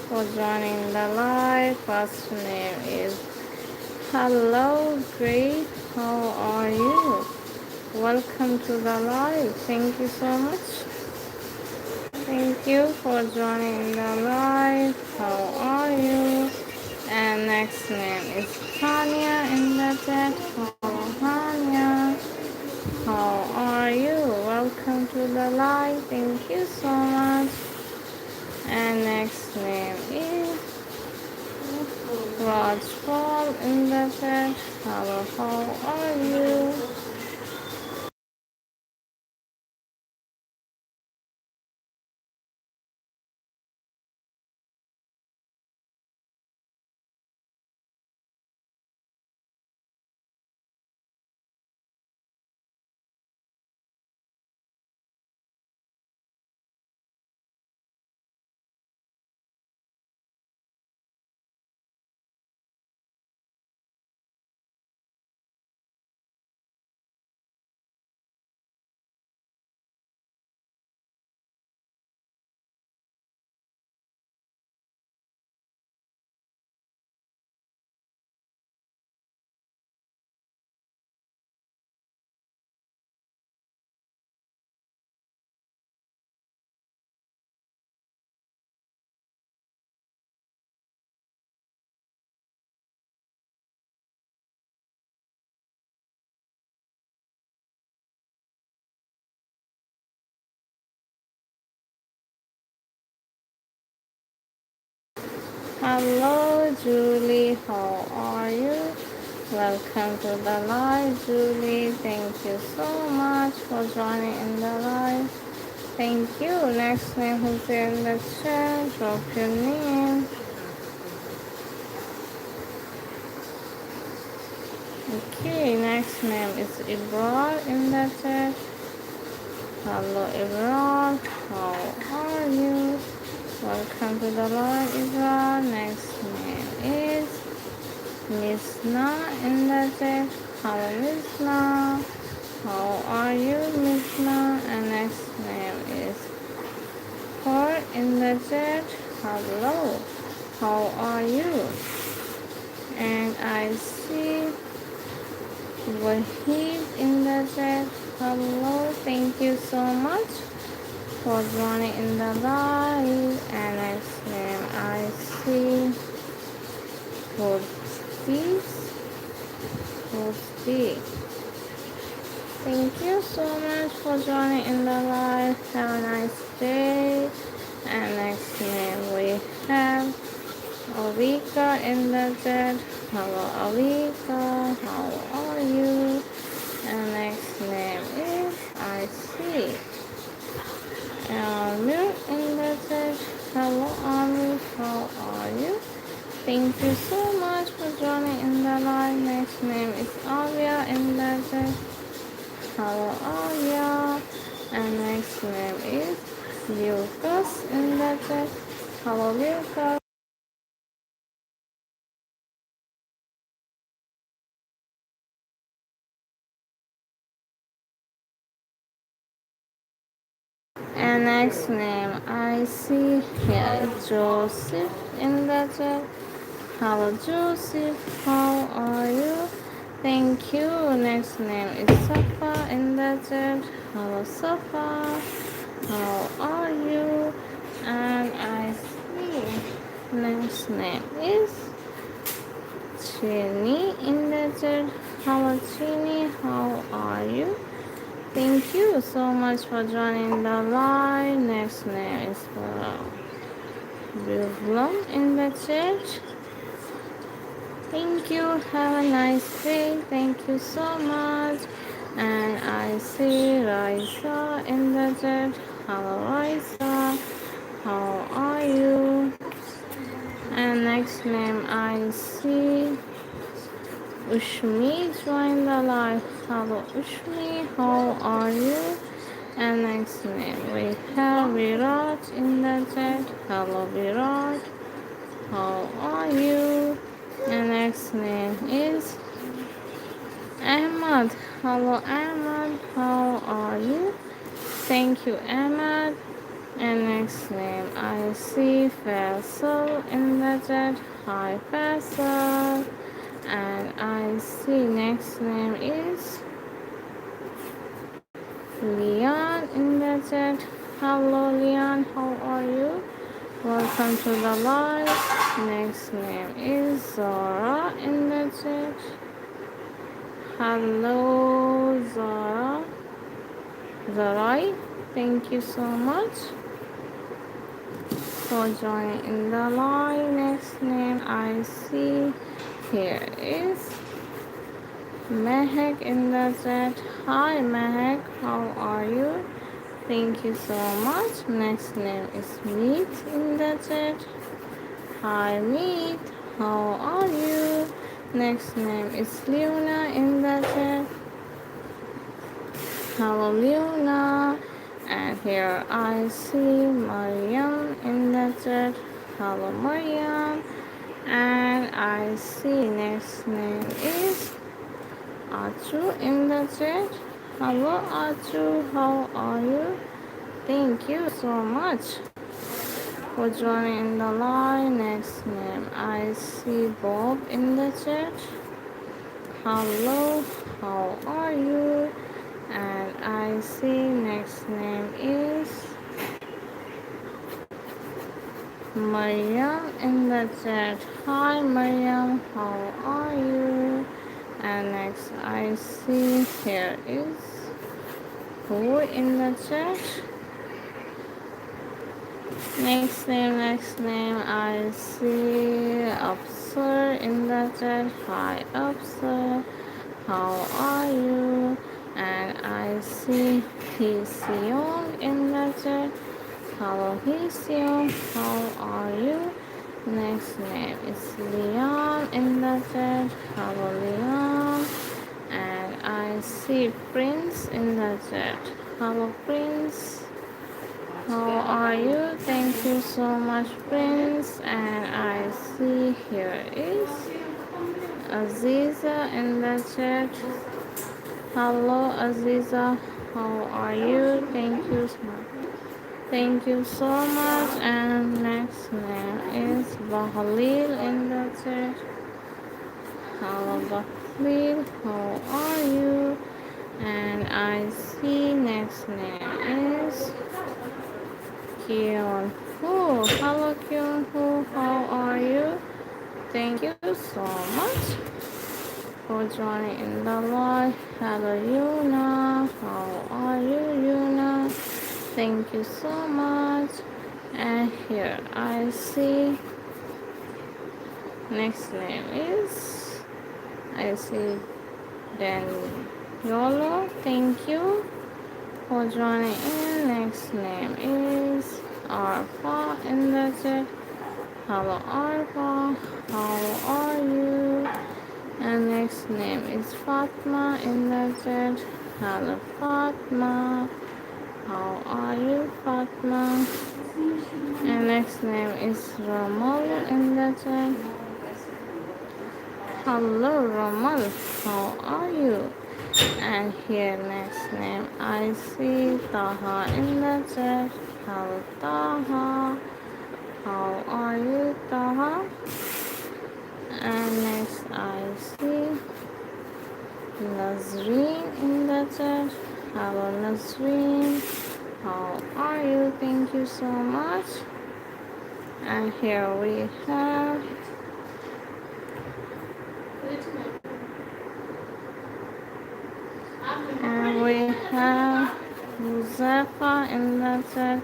for joining the live. First name is Hello, great. How are you? Welcome to the live. Thank you so much. Thank you for joining the live. How are you? And next name is Tanya in the chat. Hello, Tanya. How are you? Welcome to the live. Thank you so much. And next name is Raj Paul in the chat. Hello, how are you? Hello, Julie. How are you? Welcome to the live, Julie. Thank you so much for joining in the live. Thank you. Next name who's in the chat. Drop your name. Okay, next name is Ibrar in the chat. Hello, Ibrar. How are you? Welcome to the live, Ibrar. Next name is Misna in the chat. Hello, Misna. How are you, Misna? And next name is Cor in the chat. Hello. How are you? And I see Wahid in the chat. Hello. Thank you so much for joining in the live. And next name I see Hosty. Thank you so much for joining in the live. Have a nice day. And next name we have Alika in the chat. Hello, Alika. How are you? And next name is I see Amir in the chat. Hello, Amir. How are you? Thank you so much for joining in the live. Next name is Avia in the chat. Hello, Avia. And next name is Lucas in the chat. Hello, Lucas. And next name I see here is Joseph in the chat. Hello, Joseph. How are you? Thank you. Next name is Safa in the chat. Hello, Safa. How are you? And I see next name is Chini in the chat. Hello, Chini. How are you? Thank you so much for joining the live. Next name is Bivlom in the chat. Thank you. Have a nice day. Thank you so much. And I see Raisa in the chat. Hello, Raisa. How are you? And next name I see Ushmi join the live. Hello, Ushmi. How are you? And next name we have Virat in the chat. Hello, Virat. How are you? And next name is Ahmad. Hello, Ahmad. How are you? Thank you, Ahmad. And next name I see Faisal in the chat. Hi Faisal. And I see next name is Leon in the chat. Hello Leon, how are you? Welcome to the live. Next name is Zara in the chat. Hello Zara. Zarai, thank you so much for joining in the live. Next name I see here is Mehak in the chat. Hi Mehak, how are you? Thank you so much. Next name is Meet in the chat. Hi Meet, how are you? Next name is Leona in the chat. Hello Leona. And here I see Mariam in the chat. Hello Mariam. And I see next name is Achu in the chat. Hello Achu, how are you? Thank you so much for joining in the live. Next name I see Bob in the chat. Hello, how are you? And I see next name is Mariam in the chat. Hi Mariam, how are you? And next I see here is who in the chat. Next name I see Upsir in the chat. Hi Upsir, how are you? And I see Hiseong in the chat. Hello Hiseong, how are you? Next name is Leon in the chat. Hello Leon. And I see Prince in the chat. Hello Prince. How are you? Thank you so much, Prince. And I see here is Aziza in the chat. Hello, Aziza. How are you? Thank you so much. Thank you so much. And next name is Bahalil in the chat. Hello, Bahalil. How are you? And I see next name is Kyun Ho. Hello, Kyun Ho. How are you? Thank you so much for joining in the live. Hello, Yuna. How are you, Yuna? Thank you so much. And here I see next name is I see Daniolo. Thank you for joining in. Next name is Arfa in the chat. Hello Arfa, how are you? And next name is Fatma in the chat. Hello Fatma, how are you Fatma? And next name is Ramal in the chat. Hello Ramal, how are you? And here next name I see Taha in the chat. Hello Taha, how are you Taha? And next I see Nazreen in the chat. Hello Nazreen, how are you? Thank you so much. And here we have Huzefa in the chat.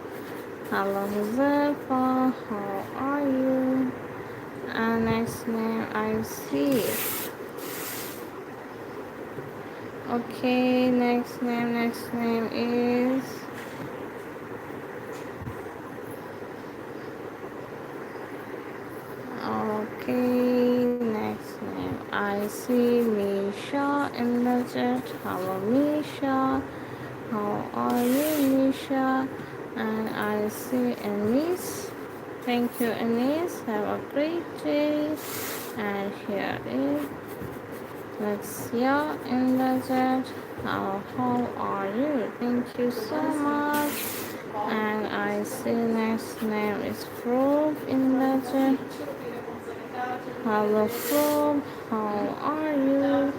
Hello Huzefa, how are you? And next name I see. Okay, next name is okay, next name I see Misha in the chat. Hello Misha, how are you Misha? And I see Anise. Thank you Anise, have a great day. And here is Lexia in the chat. How are you? Thank you so much. And I see next name is Probe in the chat. Hello Probe, how are you?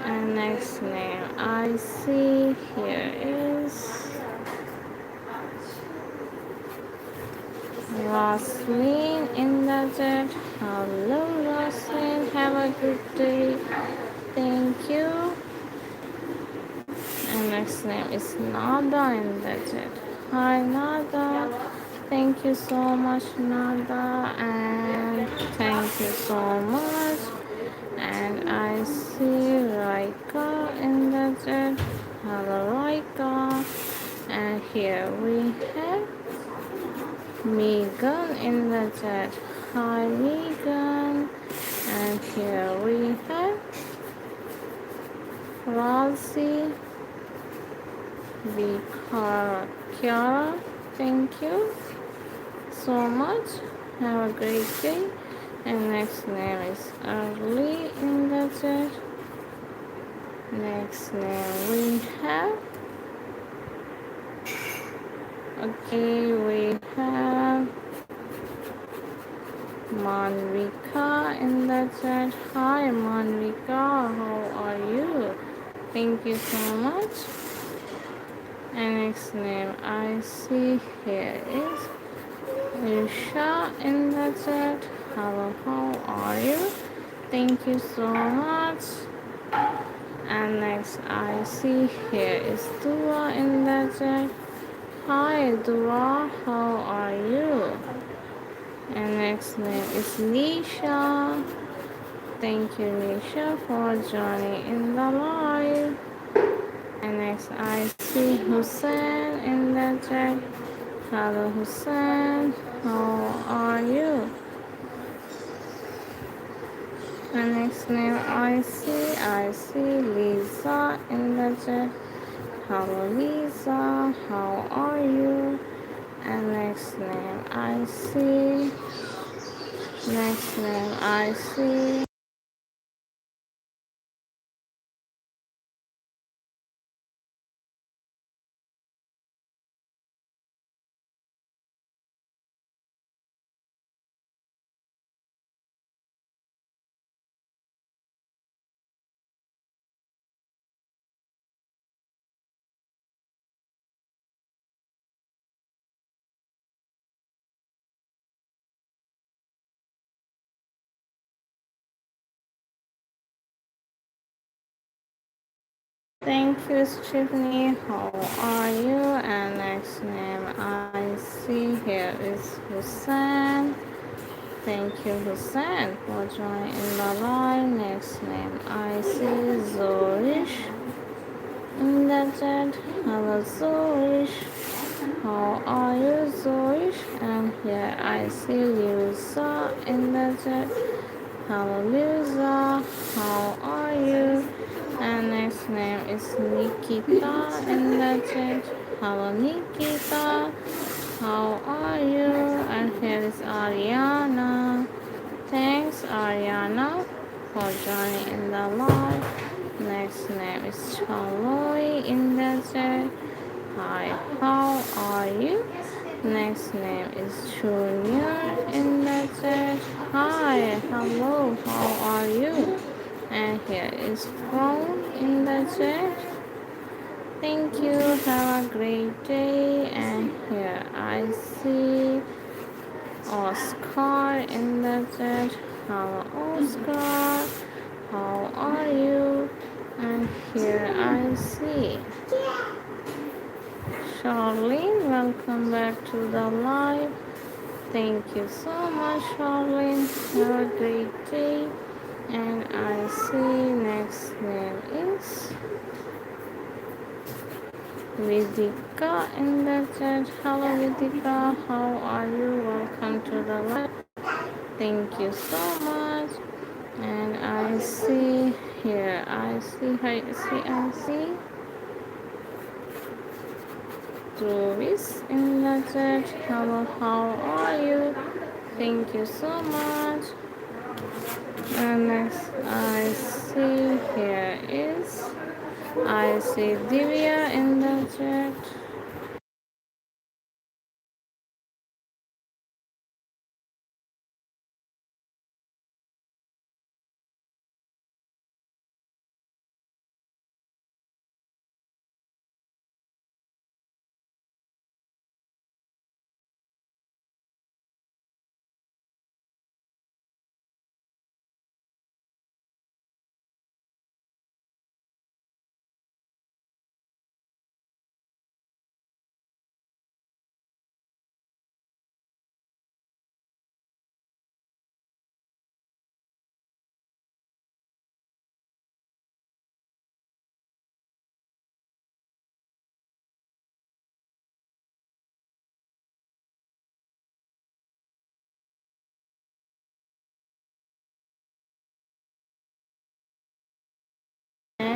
And next name I see here is Roslyn in the chat. Hello Roslyn, have a good day. Thank you. And next name is Nada in the chat. Hi Nada. Thank you so much Nada, and thank you so much. And I see Raika in the chat. Hello Raika. And here we have Megan in the chat. Hi Megan. And here we have Ralsei Kiara. Thank you so much. Have a great day. And next name is Early in the chat. Next name we have. Okay, we have Manvika in the chat. Hi Manvika, how are you? Thank you so much. And next name I see here is Isha in the chat. Hello, how are you? Thank you so much. And next I see here is Dua in the chat. Hi Dua, how are you? And next name is Nisha. Thank you Nisha for joining in the live. And next I see Hussein in the chat. Hello Hussein, how are you? And next name I see Lisa in the chat. Hello Lisa, how are you? And next name I see. Thank you Stephanie, how are you? And next name I see here is Hussein. Thank you Hussein for joining in the live. Next name I see Zorish in the chat. Hello Zorish, how are you Zorish? And here I see Lisa in the chat. Hello Lisa, how are you? And next name is Nikita in the chat. Hello Nikita, how are you? And here is Ariana. Thanks Ariana for joining in the live. Next name is Chaloy in the chat. Hi, how are you? Next name is Junior in the chat. Hi, hello, how are you? And here is From in the chat. Thank you, have a great day. And here I see Oscar in the chat. Hello, Oscar, how are you? And here I see Charlene, welcome back to the live. Thank you so much, Charlene. Have a great day. And I see next name is Vidika in the chat. Hello, Vidika. How are you? Welcome to the live. Thank you so much. And I see here, I see Jovis in the chat. Hello, how are you? Thank you so much. And next I see here is I see Divya in the chat.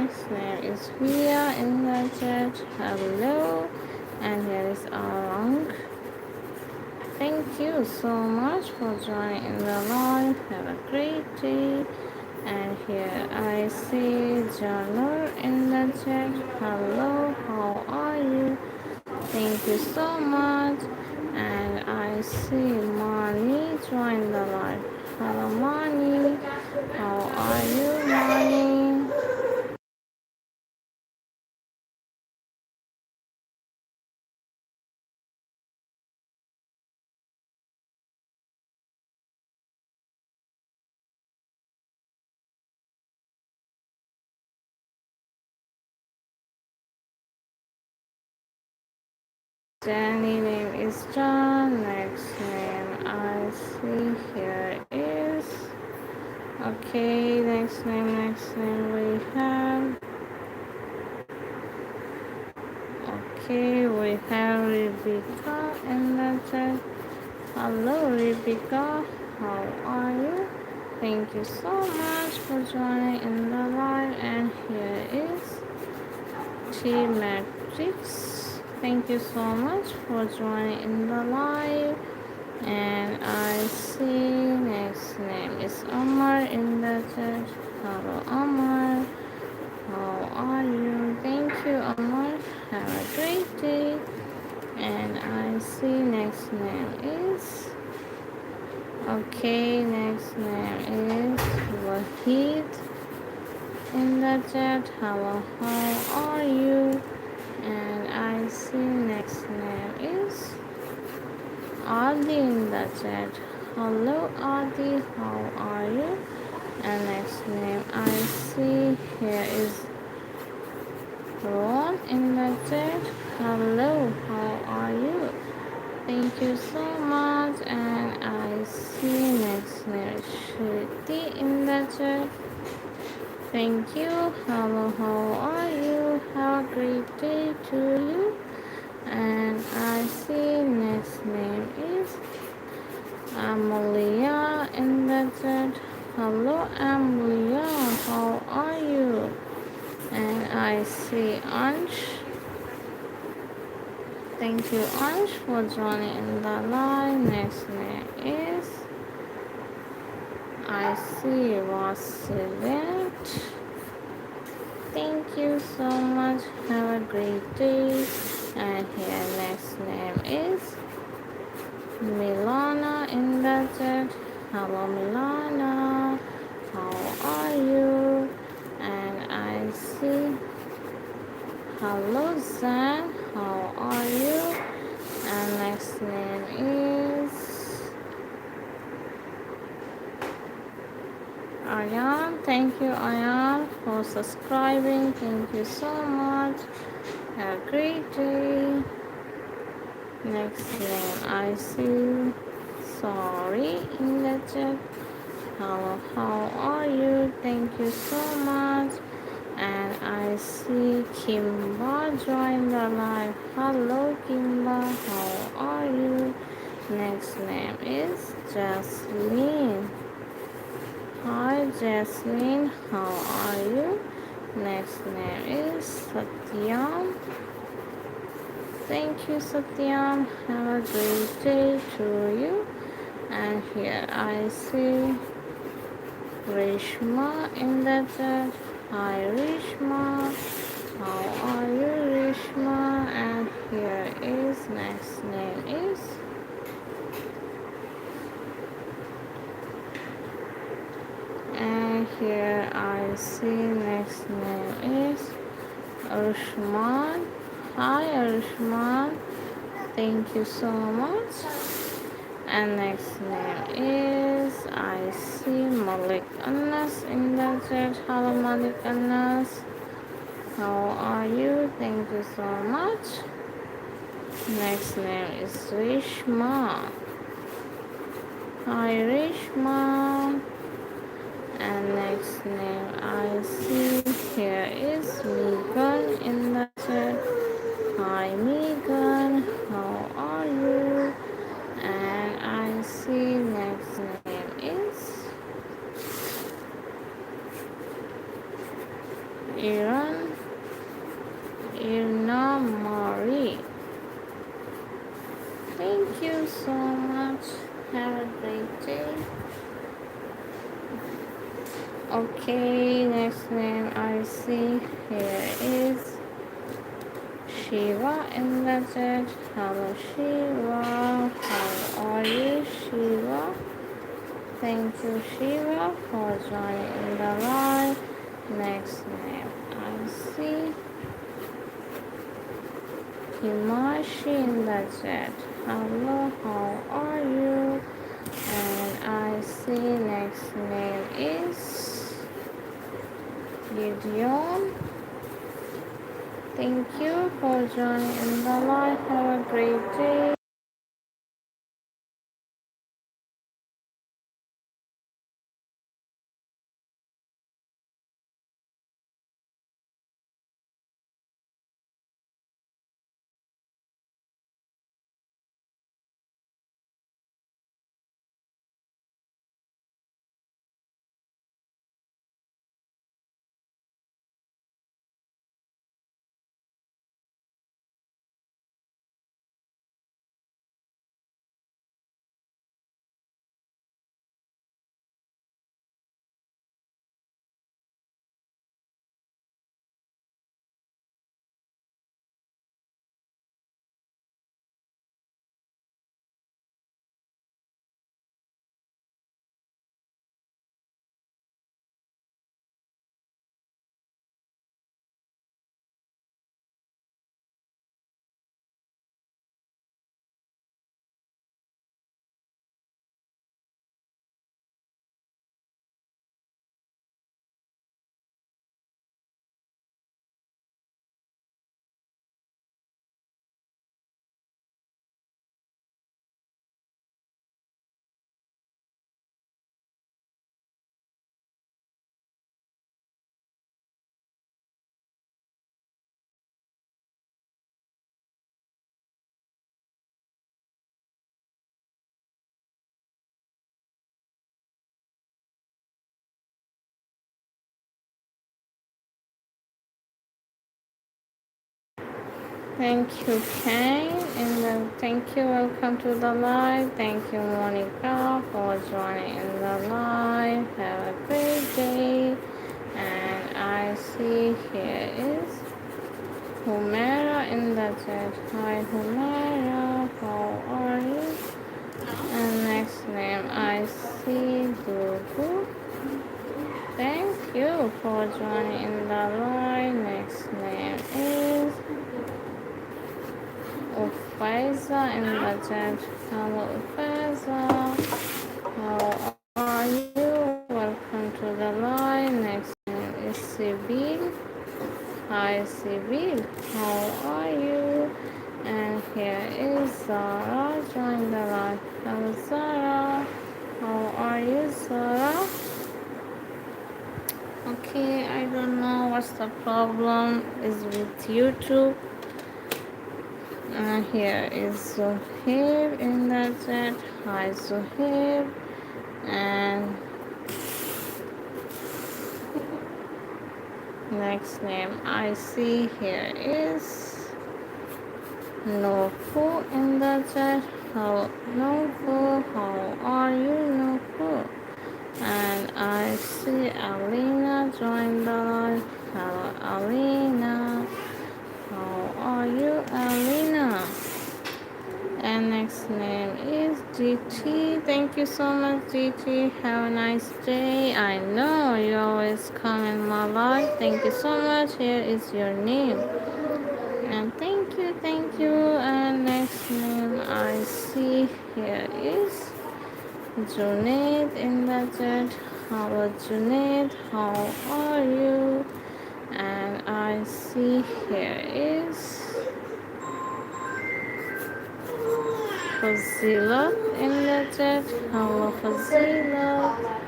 Next name is Via in the chat. Hello. And here is Arang. Thank you so much for joining in the live. Have a great day. And here I see Janur in the chat. Hello, how are you? Thank you so much. And I see Mani join the live. Hello, Mani. How are you, Mani? Danny name is John. Next name I see here is. Okay, next name we have. Okay, we have Rebecca in the chat. Hello, Rebecca. How are you? Thank you so much for joining in the live. And here is T Matrix. Thank you so much for joining in the live. And I see next name is Amar in the chat. Hello, Amar. How are you? Thank you, Amar. Have a great day. And I see next name is. Okay, next name is Wahid in the chat. Hello, how are you? And I see next name is Adi in the chat. Hello, Adi, how are you? And next name I see here is Ron in the chat. Hello, how are you? Thank you so much. And I see next name is Shruti in the chat. Thank you. Hello, how are you? Have a great day to you. And I see next name is Amelia in the chat. Hello, Amelia, how are you? And I see Ansh. Thank you, Ansh, for joining in the live. Next name is. I see Vasilet. Thank you so much. Have a great day. And here next name is Milana in the chat. Hello, Milana. How are you? And I see. Hello, Zan. How are you? And next name is Aryan. Thank you, Aryan, for subscribing. Thank you so much. Have a great day. Next name I see. Sorry in the chat. Hello, how are you? Thank you so much. And I see Kimba join the live. Hello, Kimba, how are you? Next name is Jasmine. Hi, Jasmine, how are you? Next name is Satyam. Thank you, Satyam. Have a great day to you. And here I see Rishma in the chat. Hi, Rishma. How are you, Rishma? And here is next name is. And here I see next name is Arshman. Hi, Arshman. Thank you so much. And next name is, I see Malik Anas in the chat. Hello, Malik Anas. How are you? Thank you so much. Next name is Rishma. Hi, Rishma. And next name I see here is Megan in the chat. Hi, Megan. How are you? And I see next name is Ira Okay, next name I see here is Shiva in the chat. Hello Shiva. How are you, Shiva? Thank you, Shiva, for joining in the live. Next name I see Himashi in the chat. Hello, how are you? And I see next name is Gideon. Thank you for joining in the live. Have a great day. Thank you, Kane. And then thank you. Welcome to the live. Thank you, Monica, for joining in the live. Have a great day. And I see here is Humera in the chat. Hi, Humera. How are you? And next name I see Dugu. Thank you for joining in the live. Next name is Ufaiza in the chat. Hello, Ufaiza. How are you? Welcome to the live. Next name is Sibyl. Hi, Sibyl. How are you? And here is Zara. Join the live. Hello, Zara. How are you, Zara? Okay, I don't know what's the problem is with YouTube. Here is Zohair in the chat. Hi, Zohair. And next name I see here is Nofu in the chat. How Nofu? How are you, Nofu? And I see Alina join the live. Hello, Alina. How are you, Alina? And next name is GT. Thank you so much, GT. Have a nice day. I know you always come in my life. Thank you so much. Here is your name. And thank you, thank you. And next name I see here is Junaid in the chat. Hello, Junaid. How are you? And I see here is Fazila in the chat. Hello, Fazila.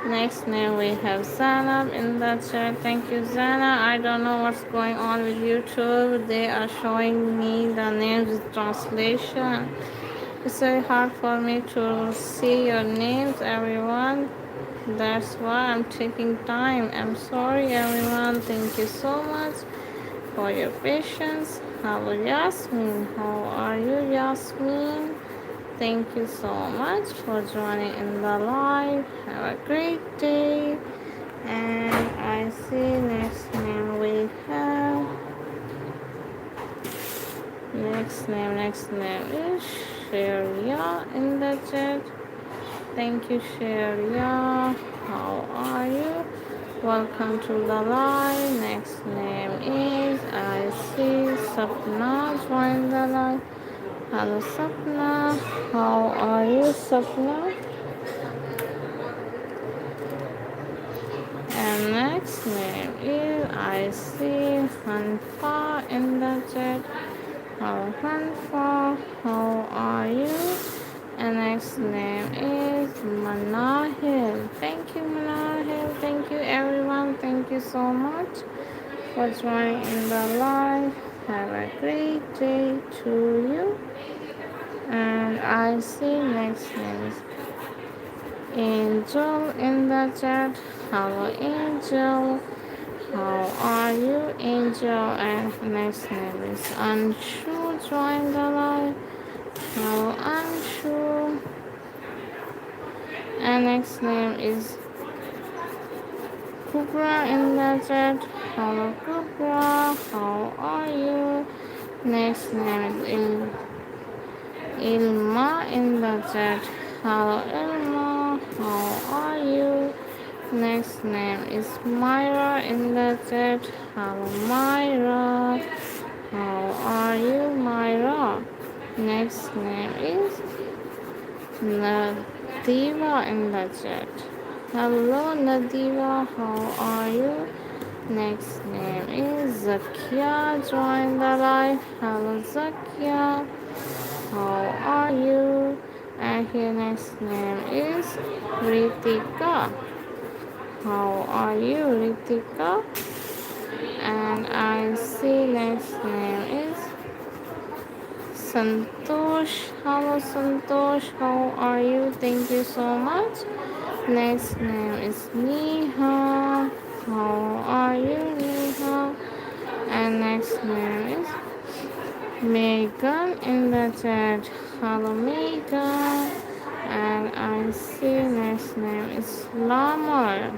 Next name we have Zainab in the chat. Thank you, Zana. I don't know what's going on with YouTube. They are showing me the names with translation. It's very hard for me to see your names, everyone. That's why I'm taking time. I'm sorry, everyone. Thank you so much for your patience. Hello, Yasmin. How are you, Yasmin? Thank you so much for joining in the live. Have a great day. And I see next name we have. Next name is Sheria in the chat. Thank you, Sheria. How are you? Welcome to the live. Next name is I see Sapna join the live. Hello, Sapna. How are you, Sapna? And next name is I see Hanfa in the chat. Hello, Hanfa. How are you? And next name is Manahil. Thank you, Manahil. Thank you, everyone. Thank you so much for joining in the live. Have a great day to you. And I see next name is Angel in the chat. Hello, Angel. How are you, Angel? And next name is Anshu. Join the live. Hello, Anshu. And next name is Kubra in the chat. Hello, Kubra. How are you? Next name is Ilma in the chat. Hello, Ilma. How are you? Next name is Myra in the chat. Hello, Myra. How are you, Myra? Next name is Nadiva in the chat. Hello, Nadiva. How are you? Next name is Zakia. Join the live. Hello, Zakia. How are you? And here next name is Ritika. How are you, Ritika? And I see next name is Santosh. Hello, Santosh. How are you? Thank you so much. Next name is Neha. How are you, Neha? And next name is Megan in the chat. Hello, Megan. And I see next name is Lamar.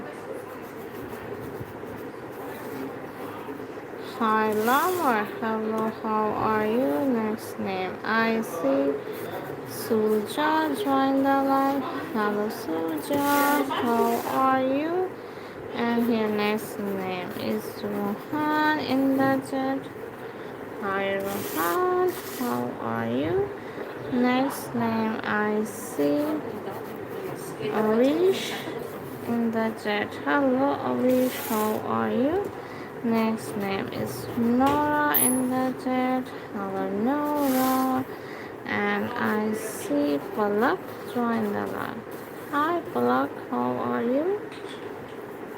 Hi, Lamar. Hello, how are you? Next name I see Suja join the live. Hello, Suja. How are you? And here next name is Rohan in the chat. Hi, Rohan. How are you? Next name I see Arish in the chat. Hello, Arish. How are you? Next name is Nora in the chat. Hello, Nora. And I see Palak join the live. Hi, Palak. How are you?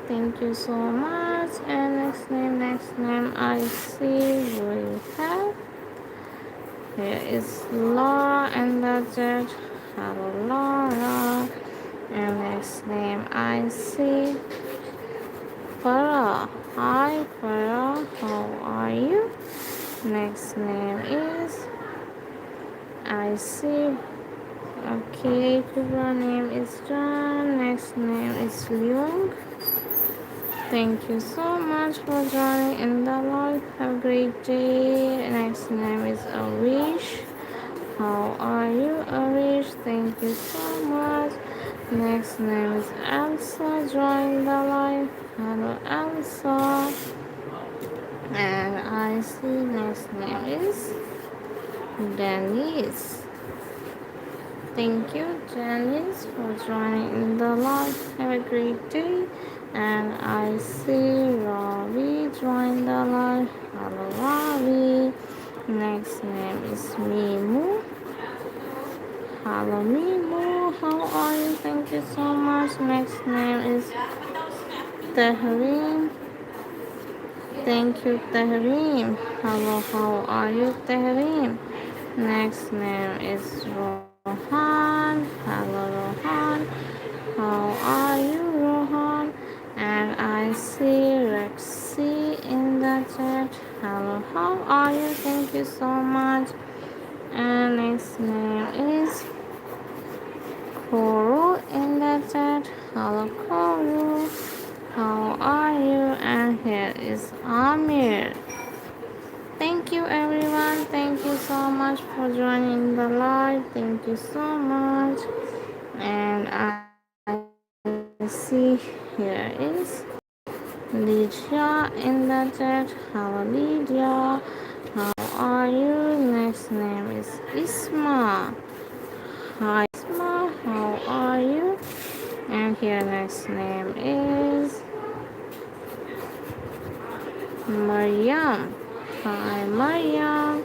Thank you so much. And next name I see we have. Here is Laura in the chat. Hello, Laura. And next name I see Farah. Hi, Farah. How are you? Next name is I see. Okay, your name is John. Next name is Leung. Thank you so much for joining in the live. Have a great day. Next name is Arish. How are you, Arish? Thank you so much. Next name is Elsa. Join the live. Hello, Elsa. And I see next name is Denise. Thank you, Janice, for joining in the live. Have a great day. And I see Ravi join the live. Hello, Ravi. Next name is Mimu. Hello, Mimu. how are you? Thank you so much. Next name is Tahreem. Thank you, Tahreem. Hello, how are you, Tahreem? Next name is Rohan. Hello, Rohan. How are you, Rohan? And I see Rexy in the chat. Hello, how are you? Thank you so much. And next name is Koro in the chat. Hello, Koro. How are you? And here is Amir. Thank you, everyone. Thank you so much for joining the live. Thank you so much. And I see here is Lydia in the chat. Hello, Lydia. How are you? Next name is Isma. Hi, Isma. How are you? And here next name is Mariam. Hi, Mariam.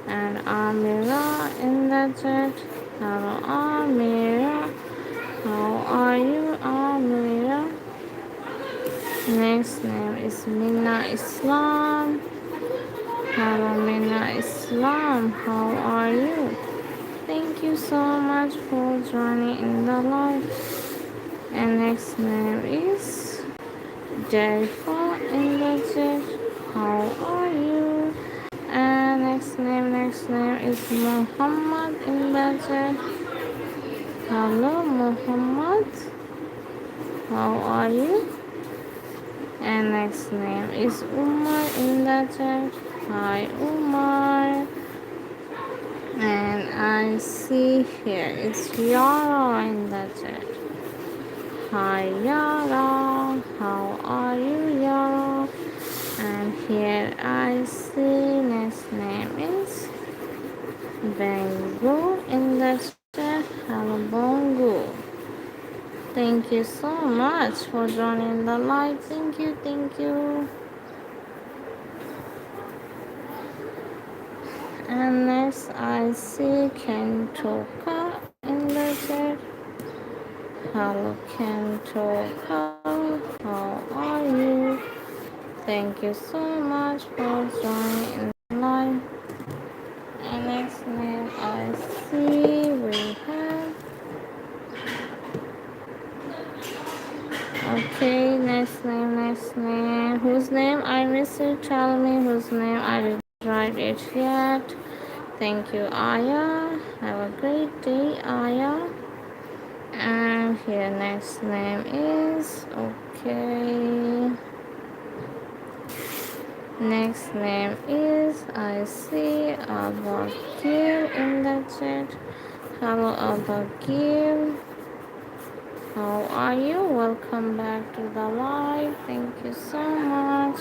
And Amira in the chat. Hello, Amira. How are you, Amira? Next name is Minna Islam. Hello, Minna Islam. How are you? Thank you so much for joining in the live. And next name is Jaifa in the chat. How are you? And next name is Muhammad in the chat. Hello, Muhammad. How are you? And next name is Umar in the chat. Hi, Umar. And I see here it's Yara in the chat. Hi, Yara. How are you, Yara? And here I see next name is Bango in the chat. Hello, Bongo. Thank you so much for joining the live. Thank you, thank you. And next I see Kentoka in the chat. Hello, Kentoka. How are you? Thank you so much for joining in the live. And next name I see we have. Okay, next name. Whose name I missed it? Tell me whose name I didn't write it yet. Thank you, Aya. Have a great day, Aya. And here next name is okay. Next name is I see Abakir in the chat. Hello, Abakir. How are you? Welcome back to the live. Thank you so much.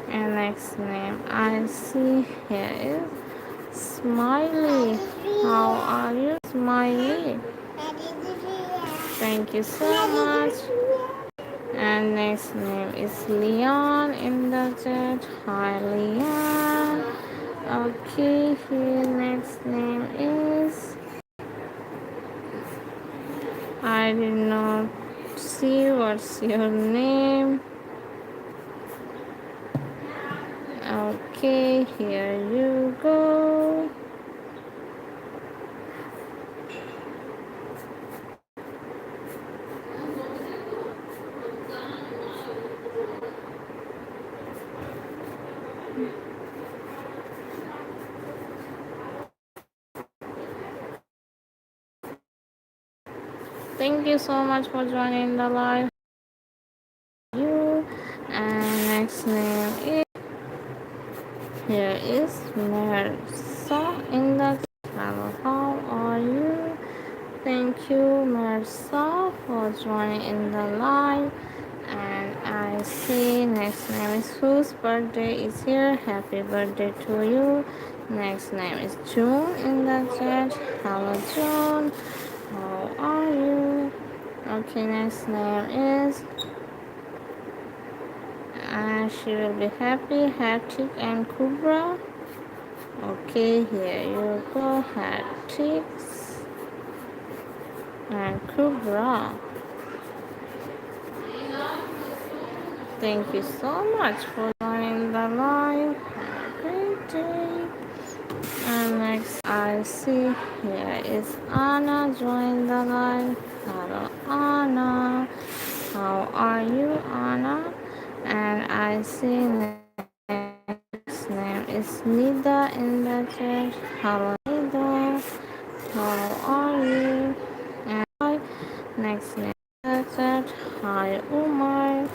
And next name I see here is Smiley. How are you, Smiley? Thank you so much. And next name is Leon in the chat. Hi, Leon. Okay, here next name is I did not see what's your name. Okay, here you go. Thank you so much for joining the live. You and next name is here is Mersa in the channel. How are you? Thank you, Mersa, for joining in the live. And I see next name is whose birthday is here. Happy birthday to you. Next name is June in the chat. Hello, June. How are you? Okay, next name is she will be happy, Hatik and Kubra. Okay, here you go, Hatiks. and Kubra. Thank you so much for joining the live. Have a great day. And next I see here is Anna join the live. Hello Anna. How are you Anna? And I see next name is Nida in the chat. Hello Nida. How are you? And hi. Next name in the chat. Hi Umar.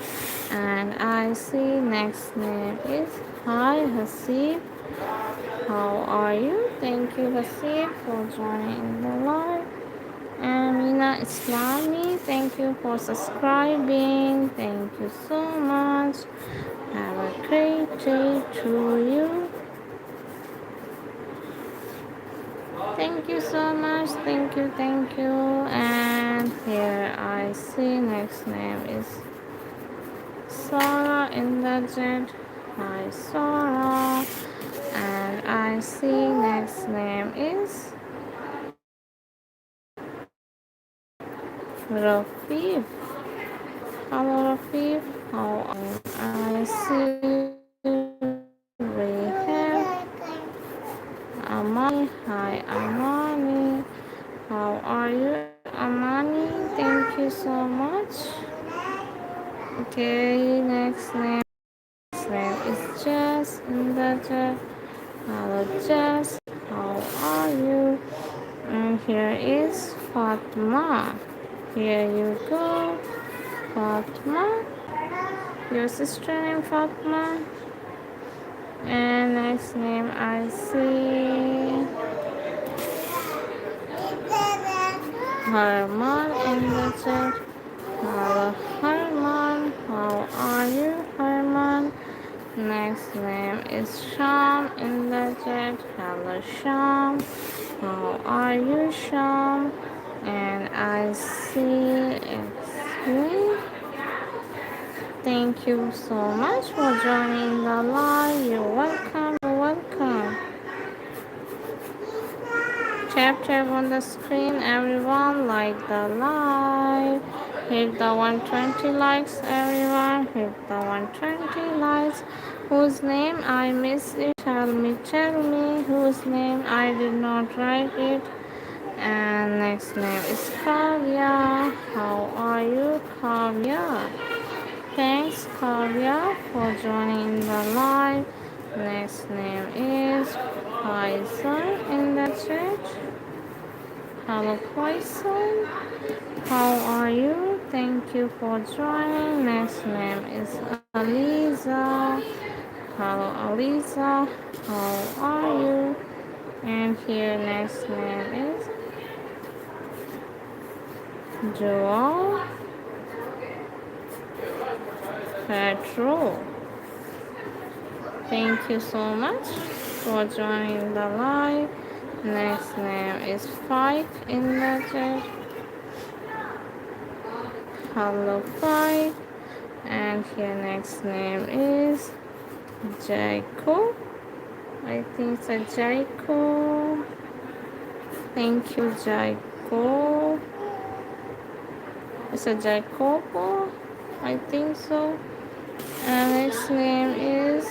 And I see next name is Hi Hasib. How are you? Thank you Hasib for joining the live. And Mina Islami, thank you for subscribing. Thank you so much. Have a great day to you. Thank you so much. Thank you, thank you. And here I see next name is Sarah in the chat. Hi Sarah. And I see next name is Rafif. Hello Rafif. How are you? I see Rehab. Amani. Hi Amani. How are you Amani? Thank you so much. Okay, next name. Next name is Jess in the chat. Hello Jess. How are you? And here is Fatma. Here you go, Fatma. Your sister named Fatma. And next name I see Herman in the chat. Hello Herman. How are you, Herman? Next name is Sham in the chat. Hello Sham. How are you, Sham? And I see it's me. Thank you so much for joining the live. You're welcome. You're welcome. Tap on the screen, everyone. Like the live. Hit the 120 likes, everyone. Hit the 120 likes. Whose name I missed it? Tell me whose name I did not write it. And next name is Kavya. How are you, Kavya? Thanks, Kavya, for joining the live. Next name is Faisal in the chat. Hello, Faisal. How are you? Thank you for joining. Next name is Aliza. Hello, Aliza. How are you? And here, next name is Joel Petro. Thank you so much for joining the live. Next name is Fight in the chat. Hello Fight. And here next name is Jacob. I think it's a Jacob. Thank you, Jacob. It's a Jacopo. I think so. And next name is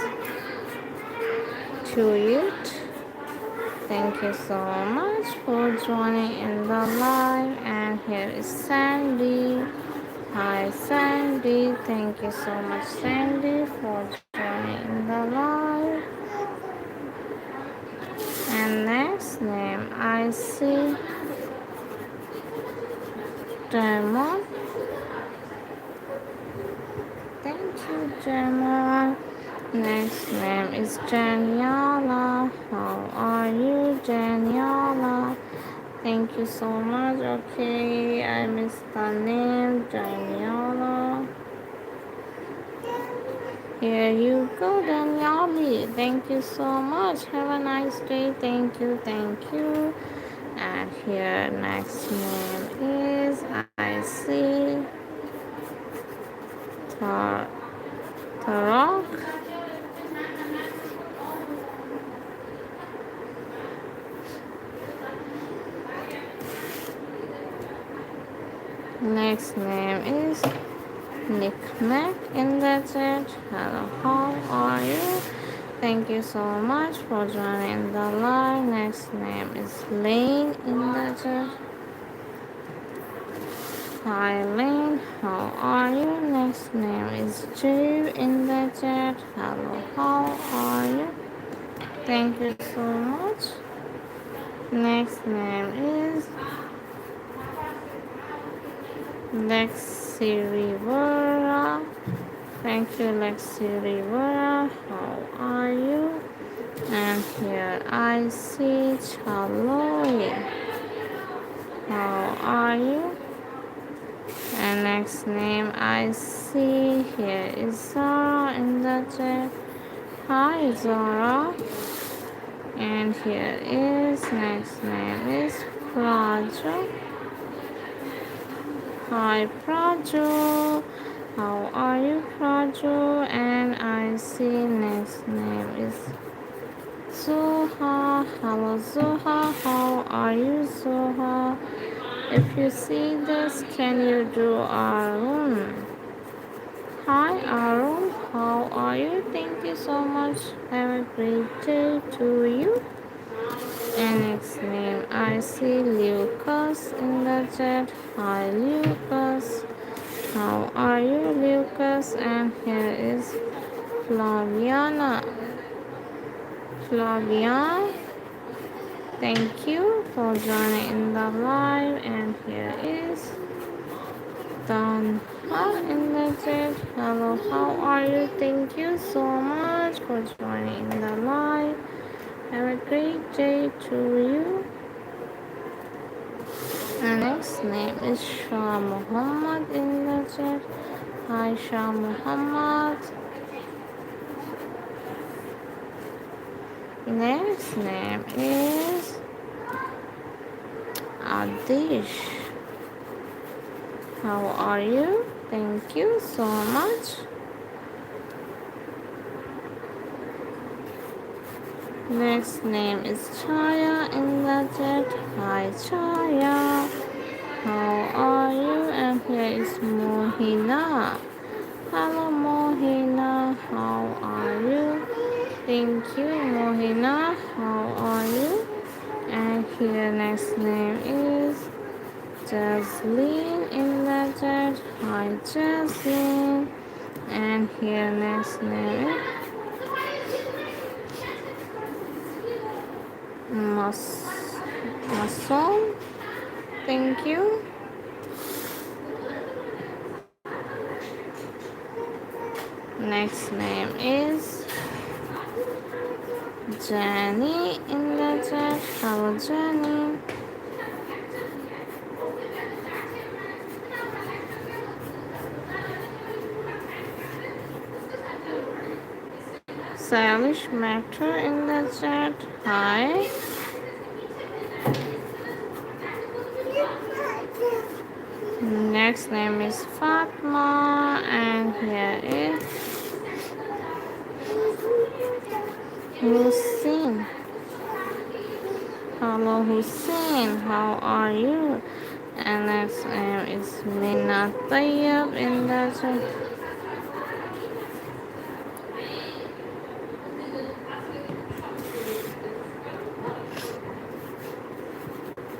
Tuyut. Thank you so much for joining in the live. And here is Sandy. Hi Sandy. Thank you so much Sandy for joining in the live. And next name I see Diamond. Thank you Diamond. Next name is Daniela. How are you, Daniela? Thank you so much. Okay, I missed the name, Daniela. Here you go, Daniela. Thank you so much. Have a nice day. Thank you, thank you. And here, next name is I see Tarok. Next name is Knickknack in the chat. Hello, how are you? Thank you so much for joining the live. Next name is Lane in the chat. Hi Lane, how are you? Next name is Jay in the chat. Hello, how are you? Thank you so much. Next name is Lexi Rivera. Thank you, Lexi Rivera. How are you? And here I see Chaloy. How are you? And next name I see here is Zara in the chat. Hi Zara. And here is next name is Prajo. Hi Prajo. How are you Prajo? And I see next name is Zoha. Hello Zoha. How are you Zoha? If you see this, can you do Arun? Hi Arun. How are you? Thank you so much. Have a great day to you. And next name I see Lucas in the chat. Hi Lucas. How are you Lucas? And here is Flaviana. Flaviana, thank you for joining in the live. And here is Don in the chat. Hello, how are you? Thank you so much for joining in the live. Have a great day to you. And next name is Shah Muhammad in the chat. Hi Shah Muhammad. Next name is Adish. How are you? Thank you so much. Next name is Chaya in the chat. Hi Chaya. How are you? And here is Mohina. Hello Mohina. How are you? Thank you Mohina. How are you? And here next name is Jasmine in the chat. Hi Jasmine. And here next name is Mason. Thank you. Next name is Jenny in the chat. Hello Jenny. Salish Matter in the chat. Hi. Next name is Fatma. And here is Hussein. Hello Hussein. How are you? And next name is Minna Tayyab in the chat.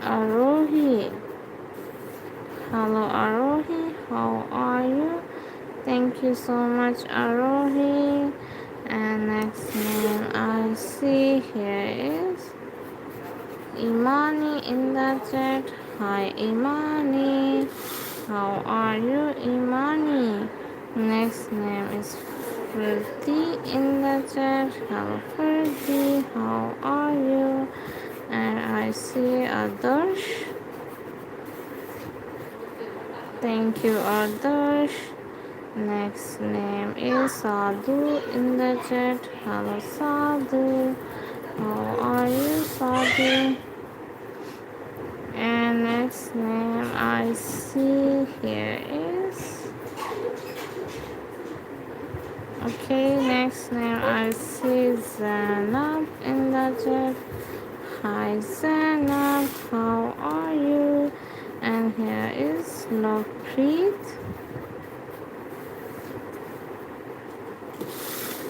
Arohi. Hello Arohi. How are you? Thank you so much Arohi. And next name I see here is Imani in the chat. Hi Imani. How are you Imani? Next name is Firdi in the chat. Hello Firdi. How are you? And I see Adarsh. Thank you Adarsh. Next name is Sadhu in the chat. Hello Sadhu. How are you Sadhu? And next name I see here is next name I see Zainab in the chat. Hi Zainab, how are you? And here is Lovepreet.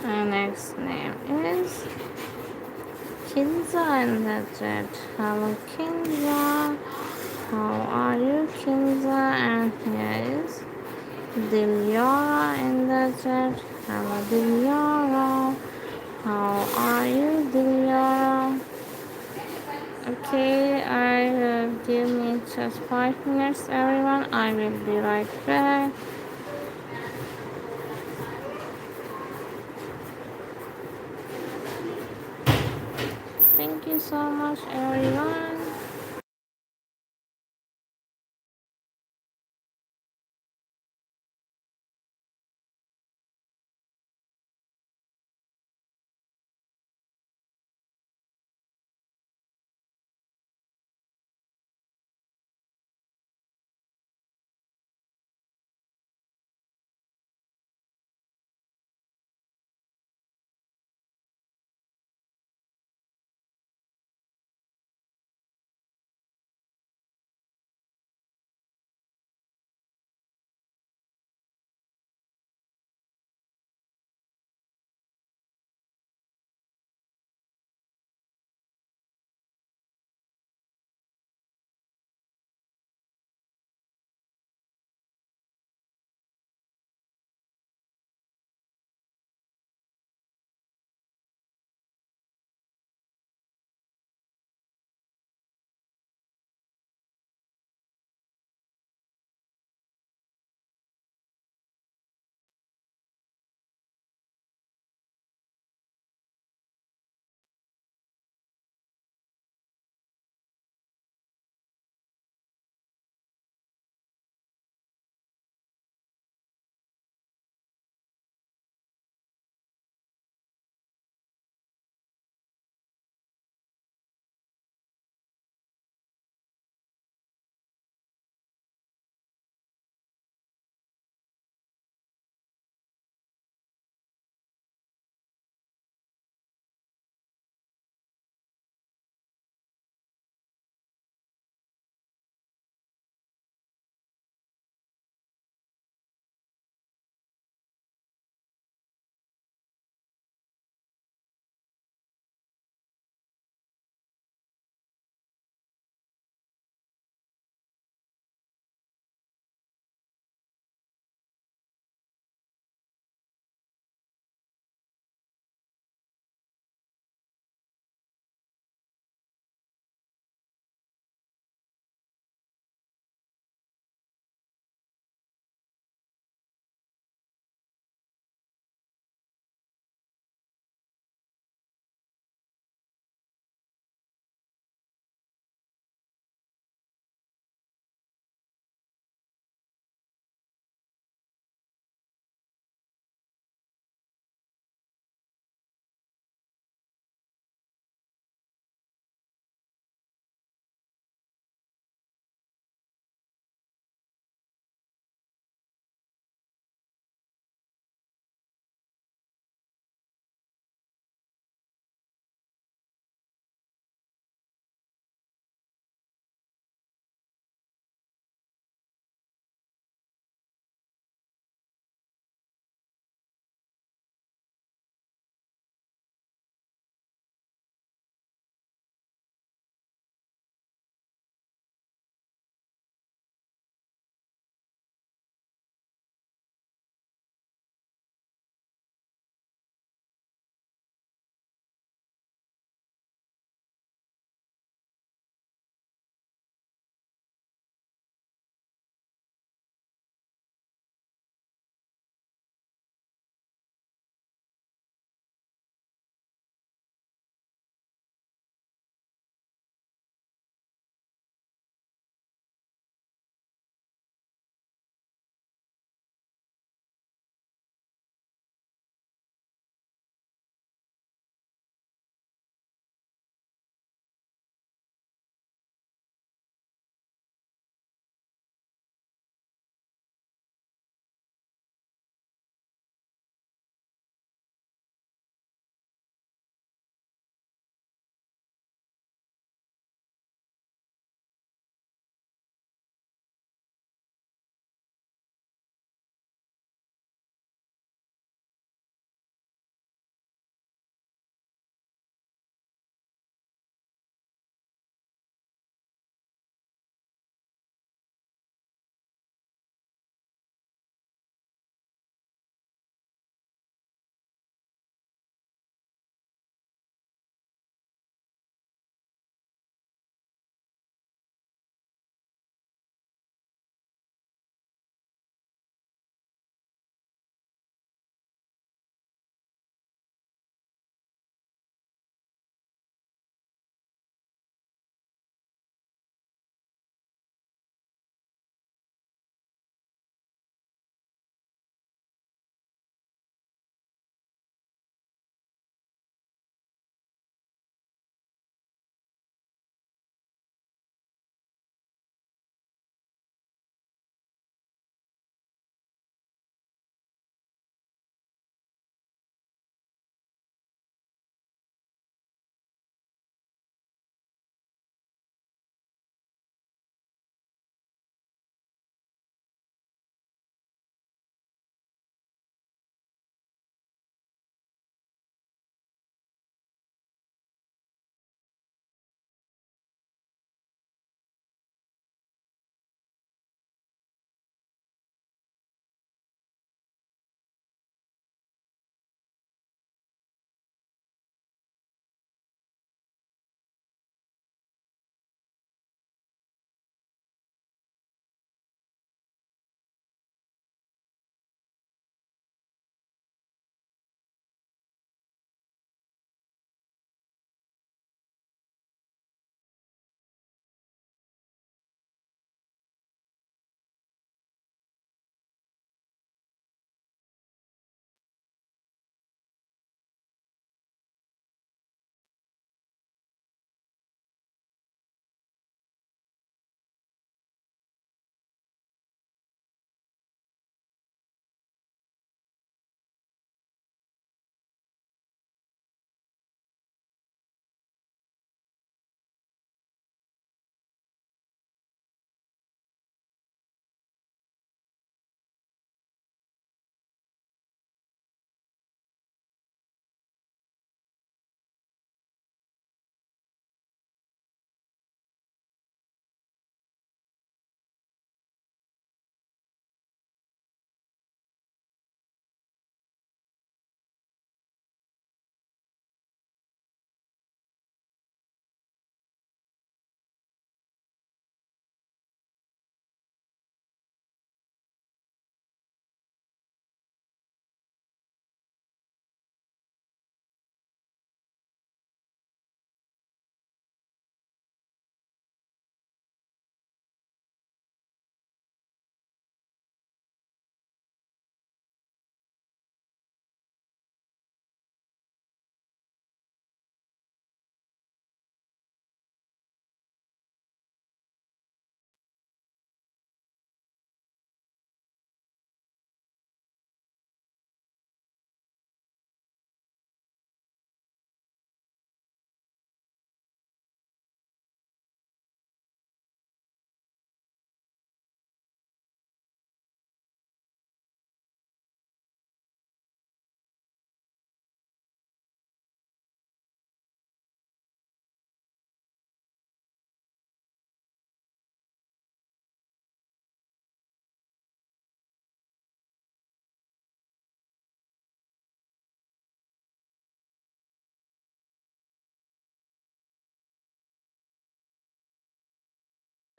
And next name is Kinza in the chat. Hello Kinza. How are you, Kinza? And here is Dilyara in the chat. Hello Dilyara. How are you, Dilyara? Okay, I will give me just 5 minutes, everyone. I will be right back. Thank you so much, everyone.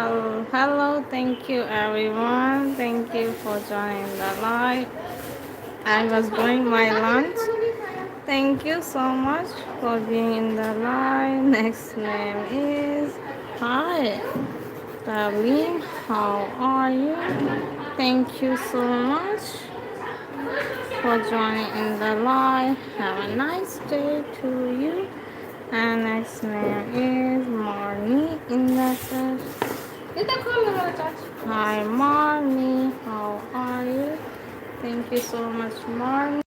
Hello, thank you everyone. Thank you for joining the live. I was doing my lunch. Thank you so much for being in the live. Next name is Hi, Darlene. How are you? Thank you so much for joining in the live. Have a nice day to you. And next name is Marnie in the chat. Hi Marnie, how are you? Thank you so much, Marnie.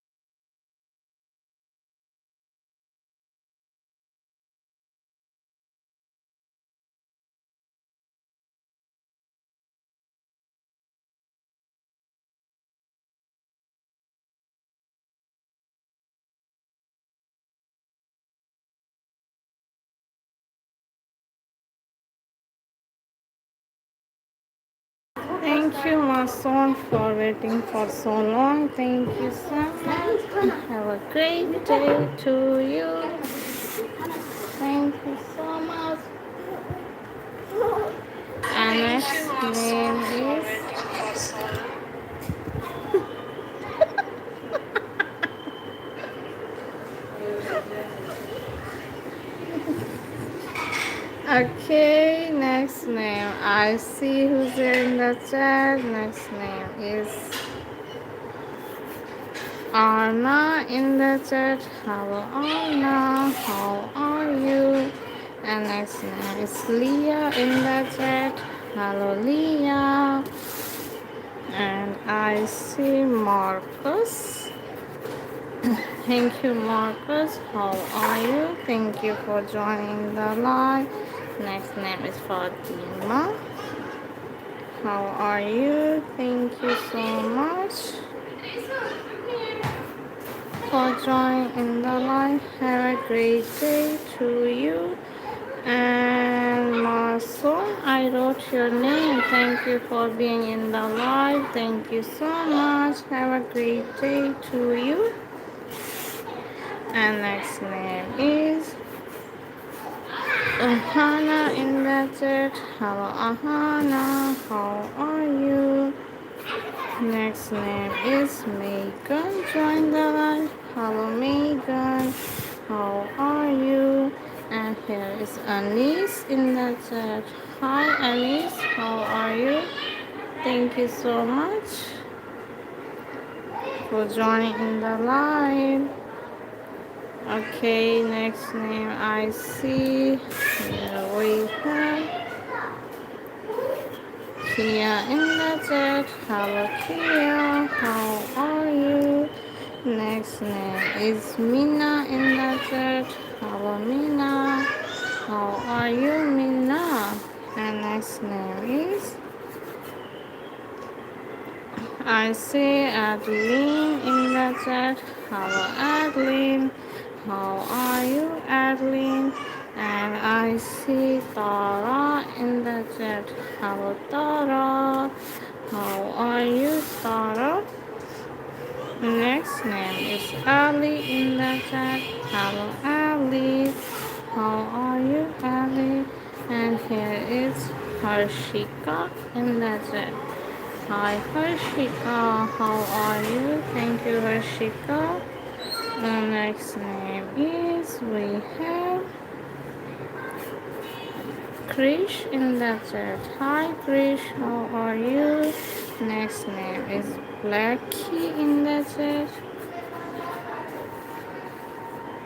Thank you, my son, for waiting for so long. Thank you so much. Have a great day to you. Thank you so much. And next name is okay. Next name, I see who's there in the chat. Next name is Anna in the chat. Hello, Anna. How are you? And next name is Leah in the chat. Hello, Leah. And I see Marcus. Thank you, Marcus. How are you? Thank you for joining the live. Next name is Fatima. How are you? Thank you so much for joining in the live. Have a great day to you. And Masoom, I wrote your name. Thank you for being in the live. Thank you so much. Have a great day to you. And next name is Ahana in the chat. Hello Ahana, how are you? Next name is Megan. Join the live. Hello Megan, how are you? And here is Anis in the chat. Hi Anis, how are you? Thank you so much for joining in the live. Okay, next name I see. Here we have Kia in the chat. Hello Kia, how are you? Next name is Mina in the chat. Hello Mina, how are you Mina? And next name is I see Adeline in the chat. Hello Adeline, how are you Adeline? And I see Tara in the chat. Hello Tara, how are you Tara? Next name is Ali in the chat. Hello Ali, how are you Ali? And here is Harshika in the chat. Hi Harshika, how are you? Thank you Harshika. The next name is we have Krish in the chat. Hi Krish, how are you? Next name is Blackie in the chat.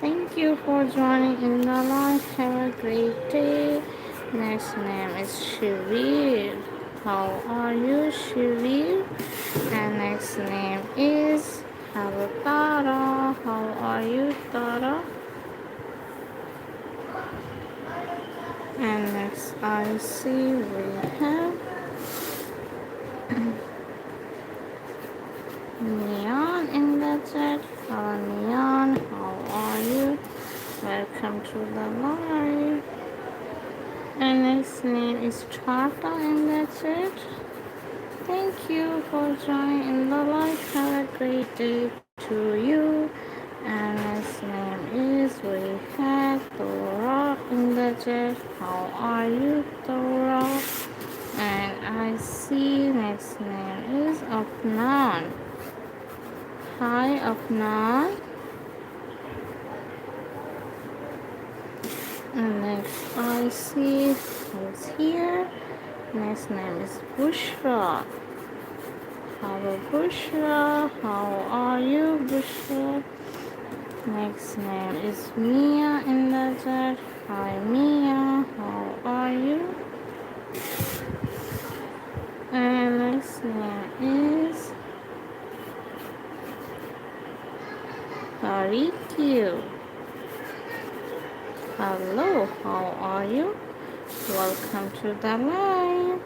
Thank you for joining in the live. Have a great day. Next name is Shivir. How are you, Shivir? And next name is Hello Tara. How are you, Tara? And next I see we have Neon in the chat. Hello Neon. How are you? Welcome to the live. And next name is Tata in the chat. Thank you for joining in the live. Have a great day to you. And next name is we have Dora in the chat. How are you, Dora? I see. Next name is Afnan. Hi, Afnan. And next I see who's here. Next name is Bushra. Hello, Bushra. How are you, Bushra? Next name is Mia in the chat. Hi, Mia. How are you? And next name is Tariq. Hello, how are you? Welcome to the live.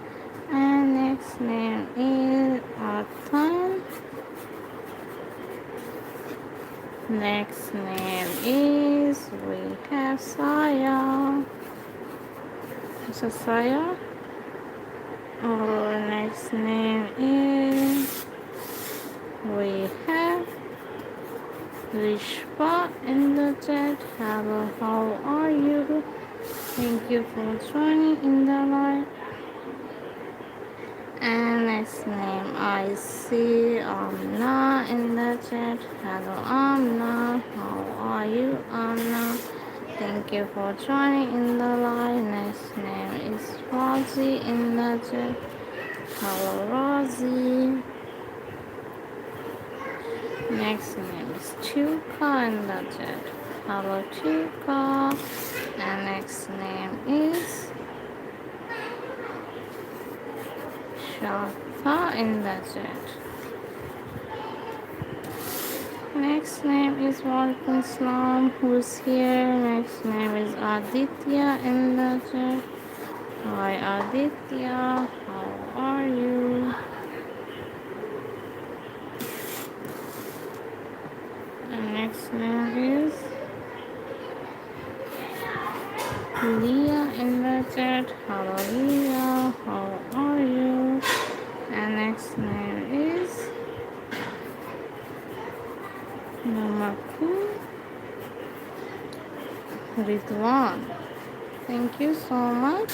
And next name is Atan. Next name is we have Saya. Is it Saya? Our next name is we have Rishpa in the chat. Hello, how are you? Thank you for joining in the live. And next name I see Amna in the chat. Hello Amna, how are you Amna? Thank you for joining in the live. Next name is Rosie in the chat. Hello Rosie. Next name is Chuka in the chat. Hello Chuka. And next name is Shata in the chat. Next name is Walaikum Salam. Who's here? Next name is Aditya in the chat. Hi Aditya, how are you? And next name is Leah in the chat. Hello Leah, how are you? And next name is Namaku Ridwan. Thank you so much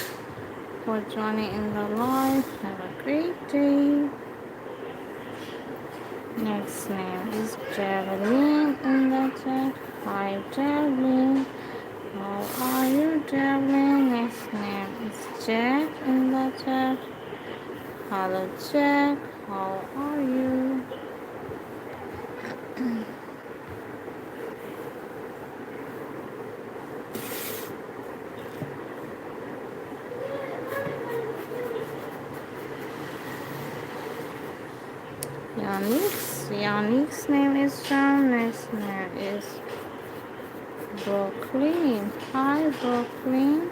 for joining in the live. Have a great day. Next name is Javelin in the chat. Hi Javelin. How are you, Javelin? Next name is Jack in the chat. Hello, Jack. How are you? Yannick's name is John. Next name is Brooklyn. Hi, Brooklyn.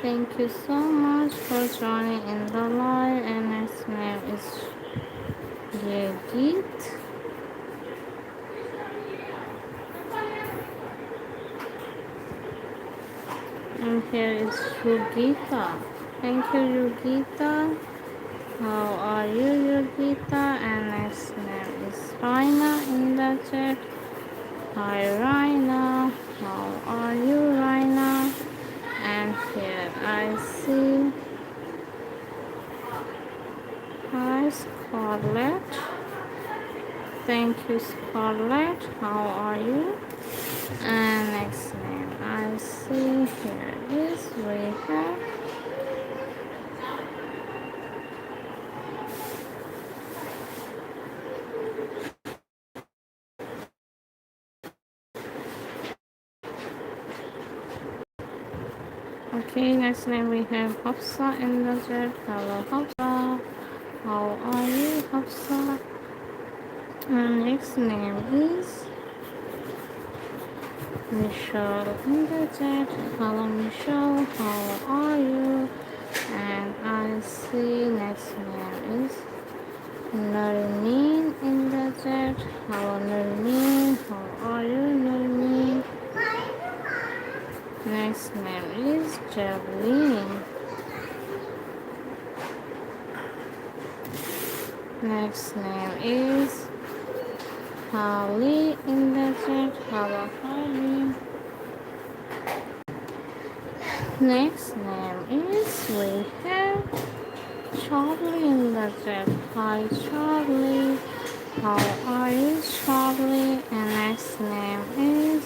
Thank you so much for joining in the live. And next name is Yegit. And here is Yugita. Thank you, Yugita. How are you, Yugita? And next name is Raina in the chat. Hi, Raina. How are you, Raina? And here I see. Hi, Scarlett. Thank you, Scarlett. How are you? And next name I see here is we have okay, next name we have Hafsa in the chat. Hello Hafsa. How are you, Hafsa? And next name is Michelle in the chat. Hello Michelle, how are you? And I see next name is Narmeen in the chat. Hello Narmeen, how are you Narmeen? Next name is Javelin. Next name is Holly in the chat. Hello Holly. Next name is we have Charlie in the chat. Hi Charlie. How are you, Charlie? And next name is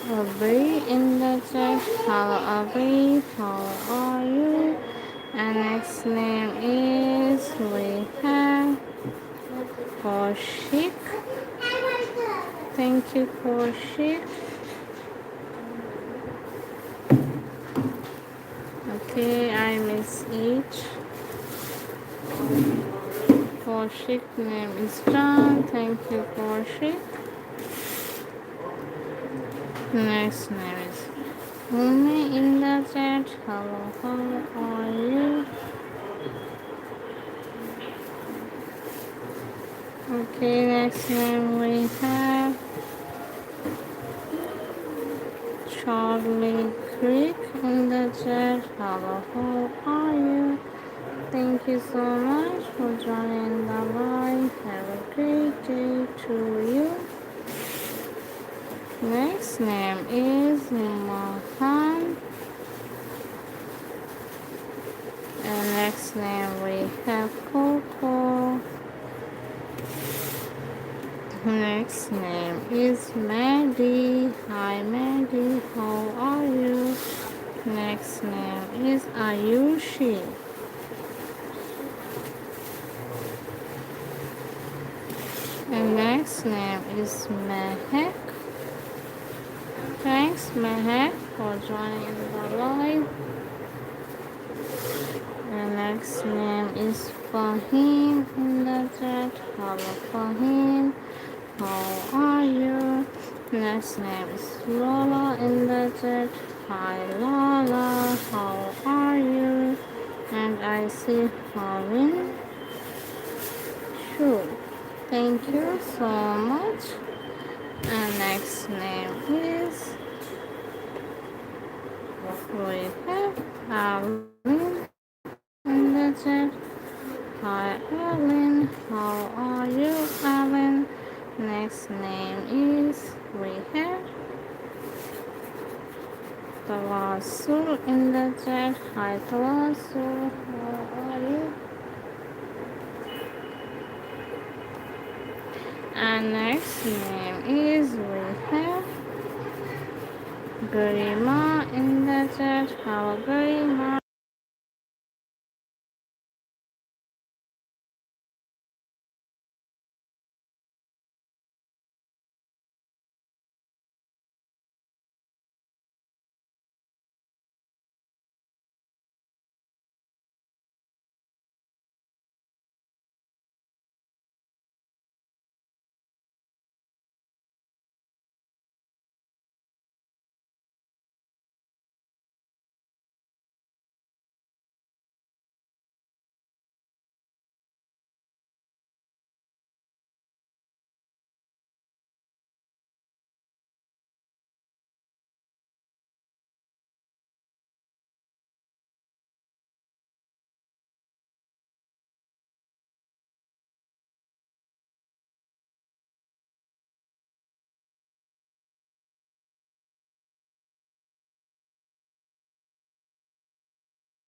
Abby in the chat. Hello Abby. How are you? And next name is we have Kaushik. Thank you, Kaushik. Okay, I miss each. Kaushik name is John. Thank you, Kaushik. Next name is Umi in the chat. Hello, how are you? Okay, next name we have Charlie Creek in the chat. Hello, how are you? Thank you so much for joining the live. Have a great day to you. Next name is Mahan. And next name we have Coco. Next name is Maddie. Hi Maddie, how are you? Next name is Ayushi. And next name is Mehek. Thanks Mehek for joining the live. And next name is Fahim in the chat. Hello Fahim, how are you? Next name is Lola in the chat. Hi Lola, how are you? And I see Harvin. Sure. Thank you so much. And next name is we have Alan in the chat. Hi Alan, how are you Alan? Next name is we have Tawasul in the chat. Hi Tawasul, how are you? And next name is we have Garima in the chat. How Garima?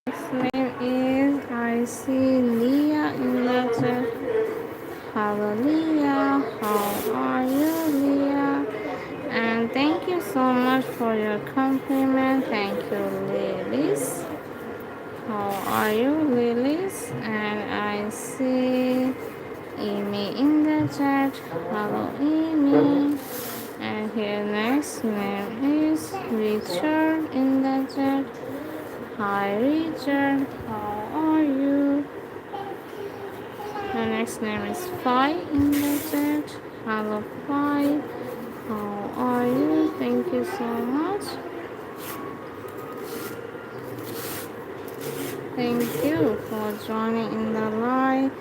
Next name is I see Leah in the chat. Hello Leah, how are you Leah? And thank you so much for your compliment. Thank you Lilies. How are you Lilies? And I see Amy in the chat. Hello Amy. And here next name is Richard in the chat. Hi Richard, how are you? The next name is Fi in the chat. Hello Fi, how are you? Thank you so much. Thank you for joining in the live.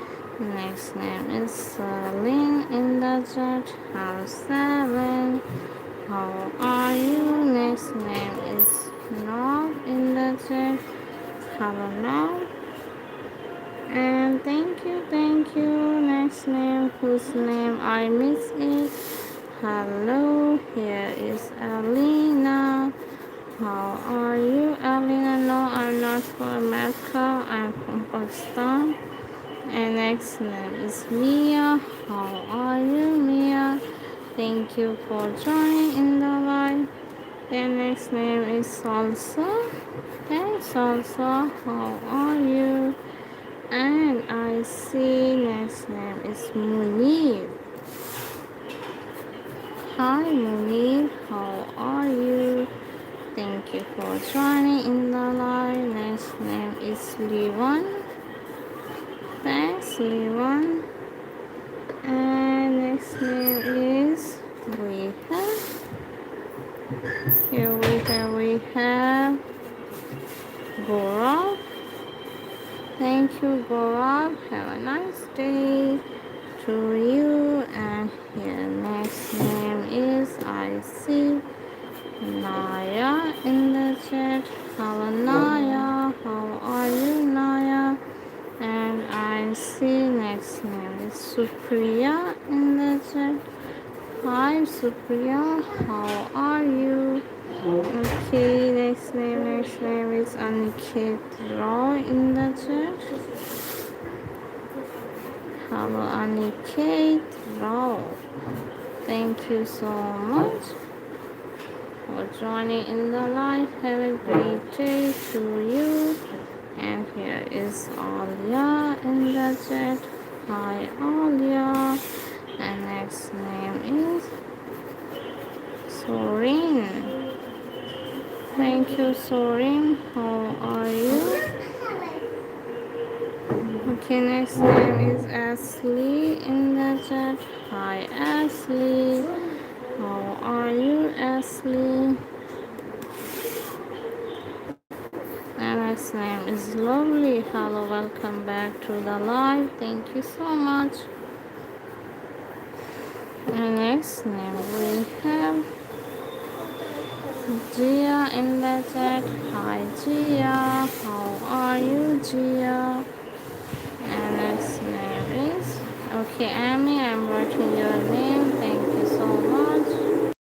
Next name is Celine in the chat. Hello Seven, how are you? Next name is Nob in the chat. Hello Nob. And thank you. Next name, whose name I miss it. Hello, here is Alina. How are you, Alina? No, I'm not for Mecca. I'm from Pakistan. And next name is Mia. How are you, Mia? Thank you for joining in the live. Then next name is Salsa. Hey Salsa, how are you? And I see next name is Munir. Hi Munir, how are you? Thank you for joining in the live. Next name is Liwan. Thanks Liwan. And next name is we have Gaurav. Thank you Gaurav. Have a nice day to you. And here next name is I see Naya in the chat. Hello Naya. How are you Naya? And I see next name is Supriya in the chat. Hi Supriya, how are you? Okay, next name is Aniket Rao in the chat. Hello Aniket Rao. Thank you so much for joining in the live. Have a great day to you. And here is Alia in the chat. Hi Alia. And next name is Sorin. Thank you, Sorin. How are you? Okay, next name is Ashley in the chat. Hi, Ashley. How are you, Ashley? And next name is Lovely. Hello, welcome back to the live. Thank you so much. And next name we have Gia in the chat. Hi, Gia. How are you, Gia? And next name is okay, Amy. I'm writing your name. Thank you so much.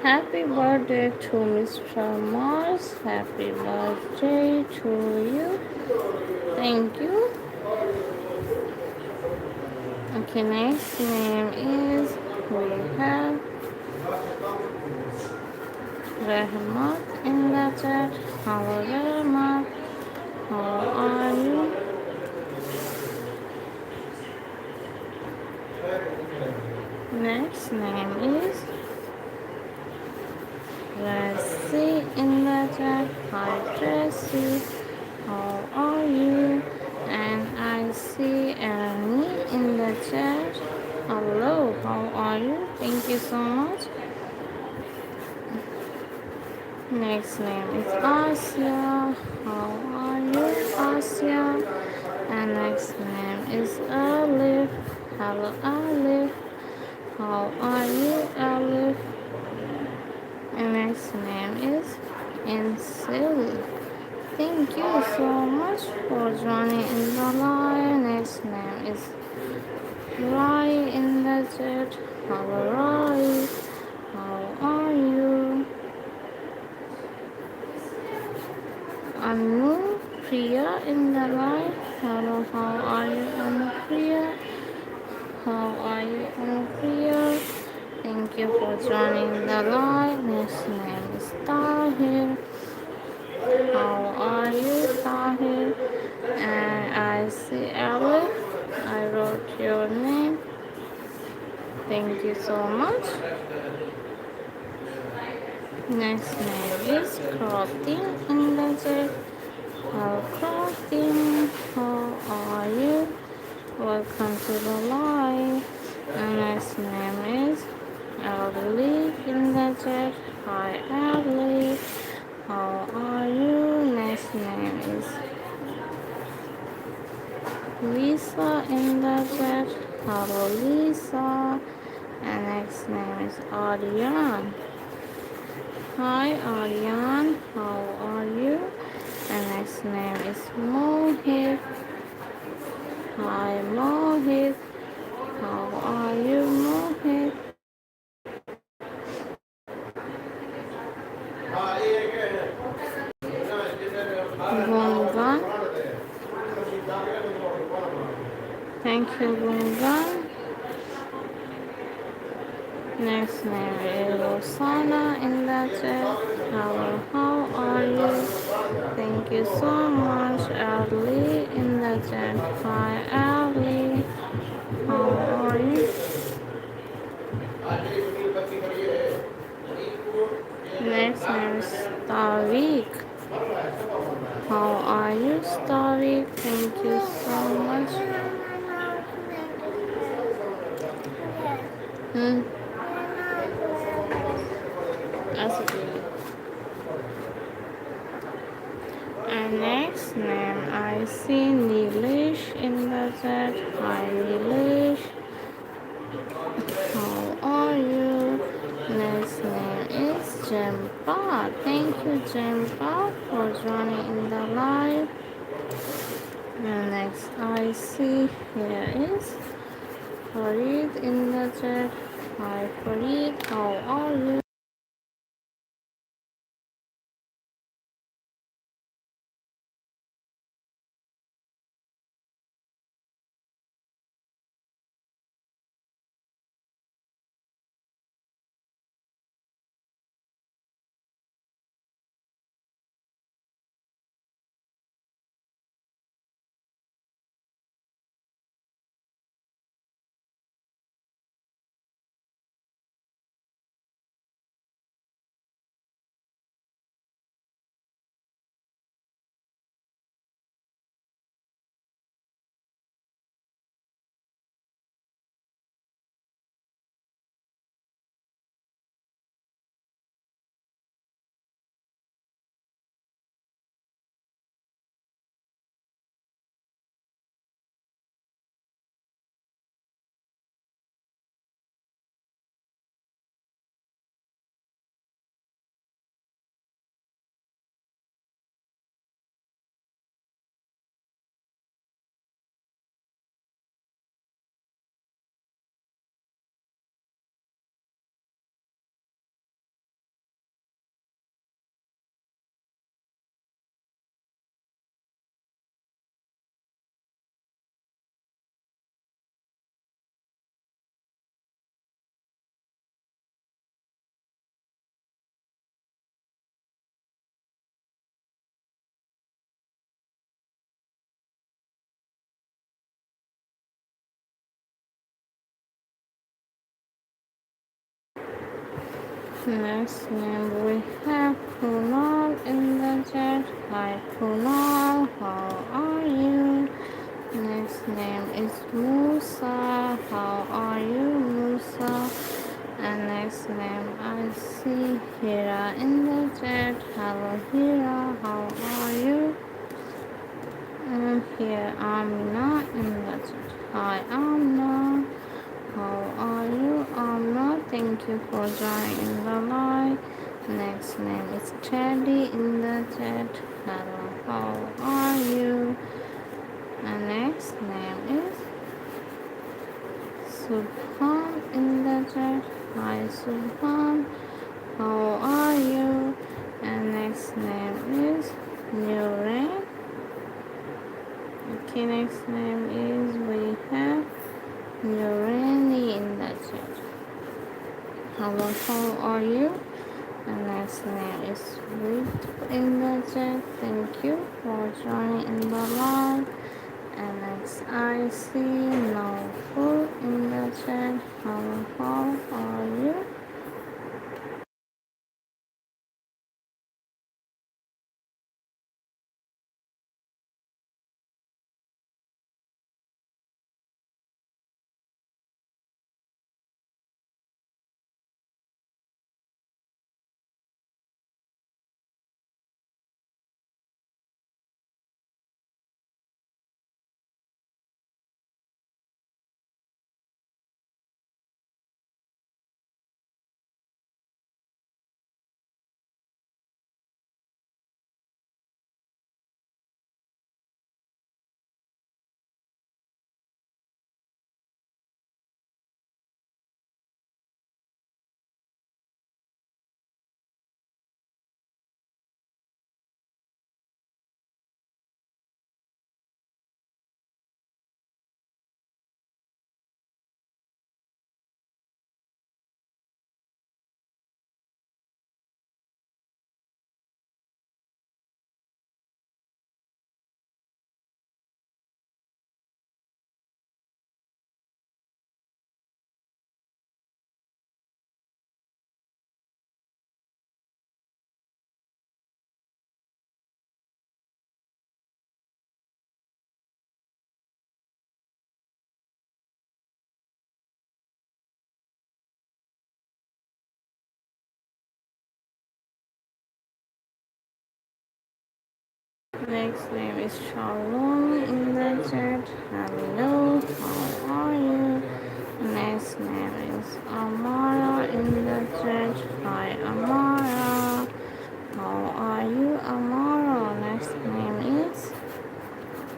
Happy birthday to Mr. Mars. Happy birthday to you. Thank you. Okay, next name is we have Rahmat in the chat. Hello Rahmat. How are you? Next name is Tracy in the chat. Hi Tracy. How are you? And I see Annie in the chat. Hello, how are you? Thank you so much. Next name is Asia. How are you, Asia? And next name is Alif. Hello, Alif. How are you, Alif? And next name is Insil. Thank you so much for joining in the live. Next name is Rai in the chat. Hello, Rai. How are you? Anu Priya in the live. Hello, how are you, Anu Priya? How are you, Anu Priya? Thank you for joining the live. Next name is Tahir. How are you, Tahir? And I see Alif. I wrote your name. Thank you so much. Next name is Crafting in the chat. Hello, Crafting. How are you? Welcome to the live. And next name is Ellie in the chat. Hi, Ellie. How are you? Next name is Lisa in the chat. Hello, Lisa. And next name is Aryan. Hi, Aryan. How are you? And next name is Mohit. Hi, Mohit. How are you, Mohit? Gungan. Thank you, Gungan. Next name is Rosanna in the chat. Hello, how are you? Thank you so much, Ali in the chat. Hi, Ali. How are you? Next name is Tariq. How are you, Tariq? Thank you so much. Hmm. That's okay. And next name, I see Nilesh in the chat. Hi, Nilesh. How are you? Next name is Jempa. Thank you, Jempa, for joining in the live. And next, I see here is Farid in the chat. Hi, Farid. How are you? Next name we have Kunal in the chat. Hi Kunal, how are you? Next name is Musa. How are you, Musa? And next name I see Hira in the chat. Hello Hira, how are you? And here Amna in the chat. Hi Amna. How are you, Amna? Thank you for joining the live. Next name is Teddy in the chat. Hello, how are you? And next name is Subhan in the chat. Hi, Subhan. How are you? And next name is Nuren. Okay, next name is we have Nureni in the chat. Hello, how are you? And next name is Sweet in the chat. Thank you for joining in the live. And next I see No Food in the chat. Hello, how are you? Next name is Shalom in the chat. Hello, how are you? Next name is Amara in the chat. Hi, Amara. How are you, Amara? Next name is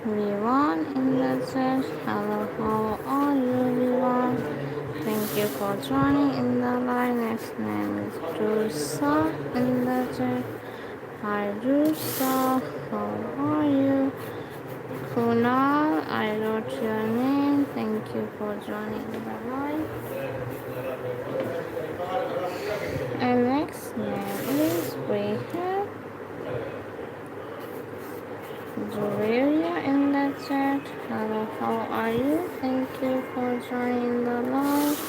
Vivan in the chat. Hello, how are you, Vivan? Thank you for joining in the line. Next name is Drusa in the chat. Hi, Drusa. How are you? Kunal, I wrote your name. Thank you for joining the line. And next name is we have Julia in the chat. Hello, how are you? Thank you for joining the live.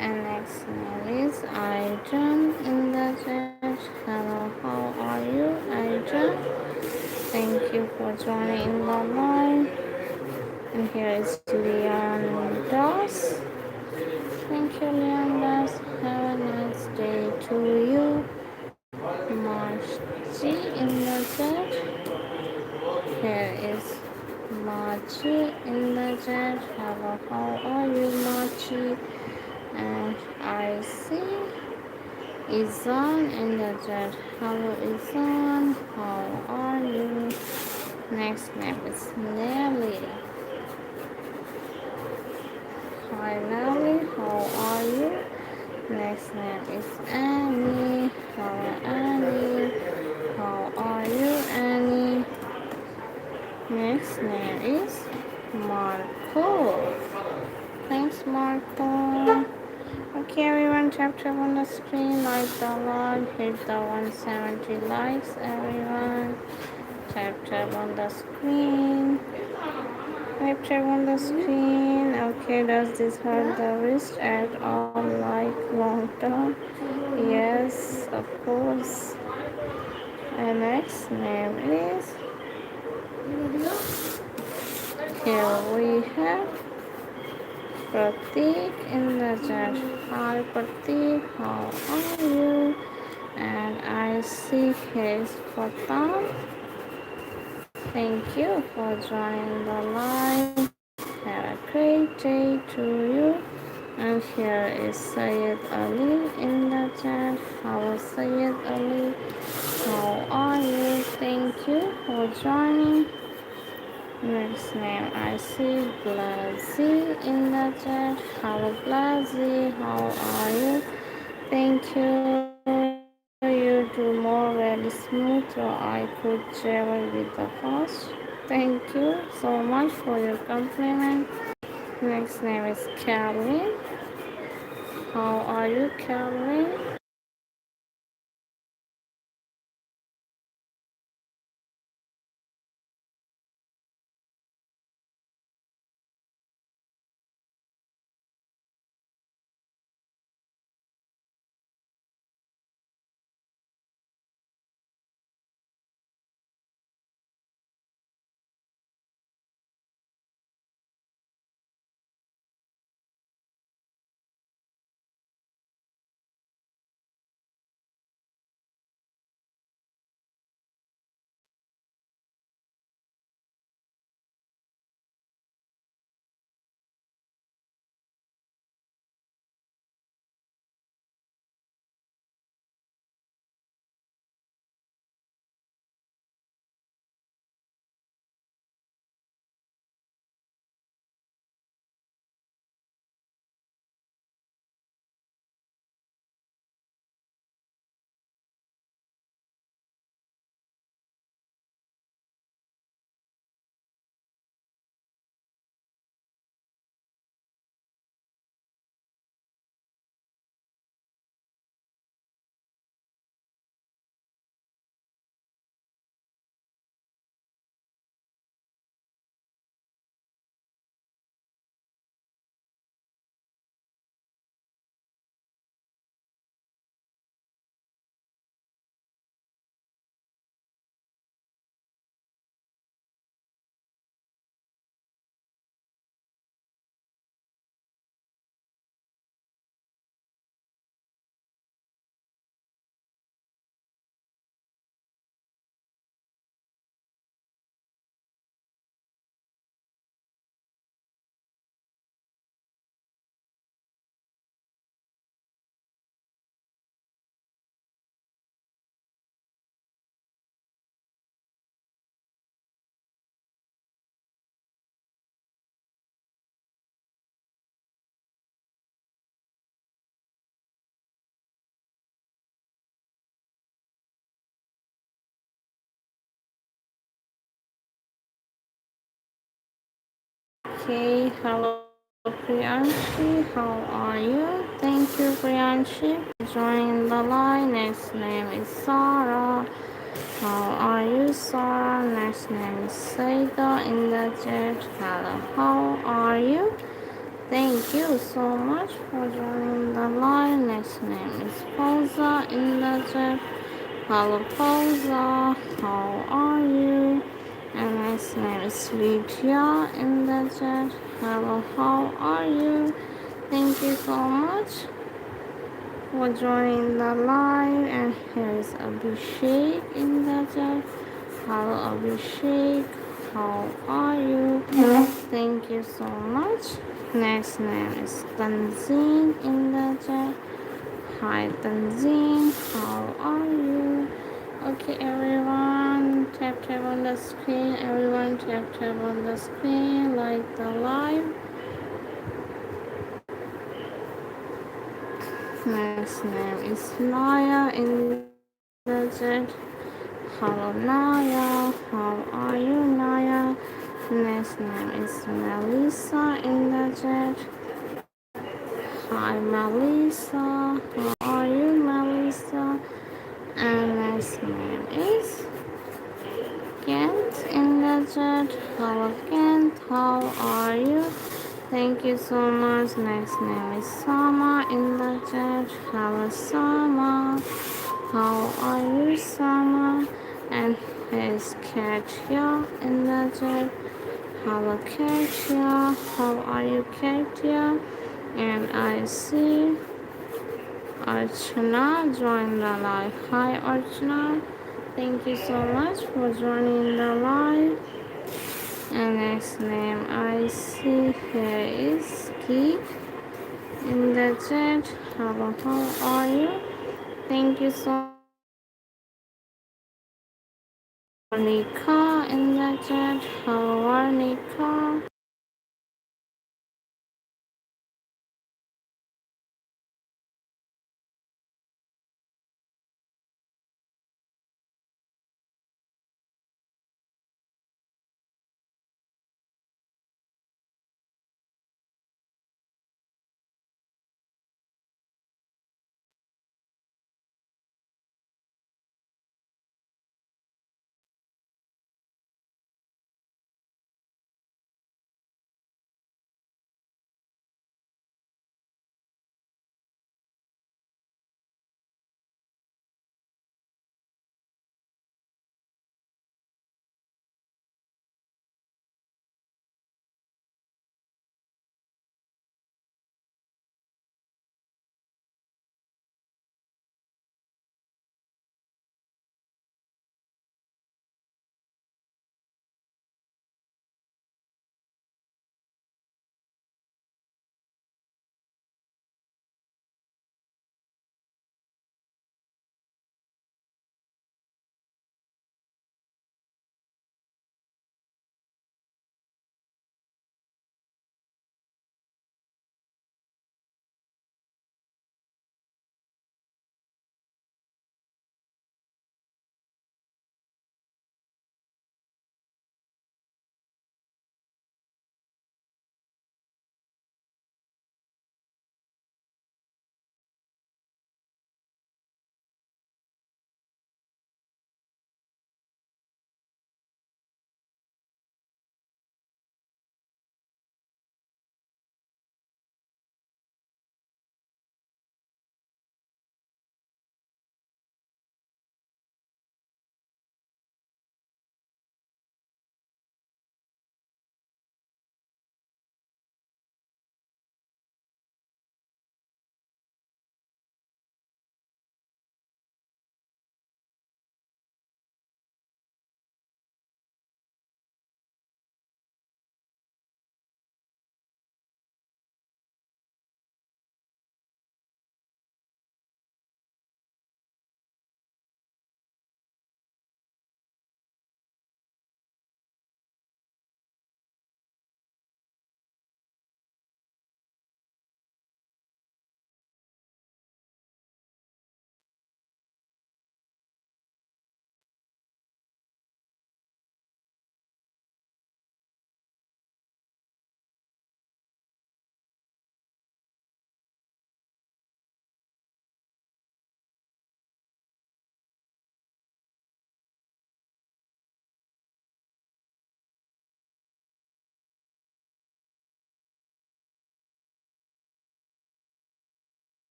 And next name is Aijan in the chat. Hello, how are you, Aijan? Thank you for joining the live. And here is Leon Das. Thank you, Leon Das. Have a nice day to you. Marchi in the chat. Here is Machi in the chat. Hello, how are you, Machi? And I see Izan in the chat. Hello, Izan. How are you? Next name is Nelly. Hi, Nelly. How are you? Next name is Annie. Hello, Annie. How are you, Annie? Next name is Marco. Thanks, Marco. Okay, everyone, tap on the screen, like the log, hit the 170 likes, everyone. Tap on the screen. tap on the screen. Okay, does this hurt the wrist at all? Like long term? Yes, of course. And next name is, here we have Pratik in the chat. Hi Pratik, how are you? And I see his photo. Thank you for joining the live. Have a great day to you. And here is Sayed Ali in the chat. Hello Sayed Ali. How are you? Thank you for joining. Next name I see Blazzy in the chat. Hello Blazzy. How are you? Thank you. You do more very smooth so I could travel with the fast. Thank you so much for your compliment. Next name is Carolyn. How are you, Carolyn? Okay, hello Priyanshi, how are you? Thank you Priyanshi for joining the line. Next name is Sarah. How are you, Sarah? Next name is Saida in the chat. Hello, how are you? Thank you so much for joining the line. Next name is Fauza in the chat. Hello, Fauza. How are you? And next name is Lydia in the chat. Hello, how are you? Thank you so much for joining the live. And here is Abhishek in the chat. Hello, Abhishek. How are you? Thank you so much. Next name is Tanzeen in the chat. Hi Tanzeen, how are you? Okay, everyone, tap on the screen. Everyone, tap on the screen, like the live. Next name is Naya in the chat. Hello Naya, how are you Naya? Next name is Melissa in the chat. Hi Melissa, how are you Melissa? And next name is Kent in the chat. Hello Kent, how are you? Thank you so much. Next name is Sama in the chat. Hello, Sama. How are you, Sama? And is Katia in the chat. Hello, Katia. How are you, Katia? And I see Archana joined the live. Hi, Archana. Thank you so much for joining the live. And next name I see here is Key in the chat. Hello, how are you? Thank you so much. Nika in the chat. How are Nika?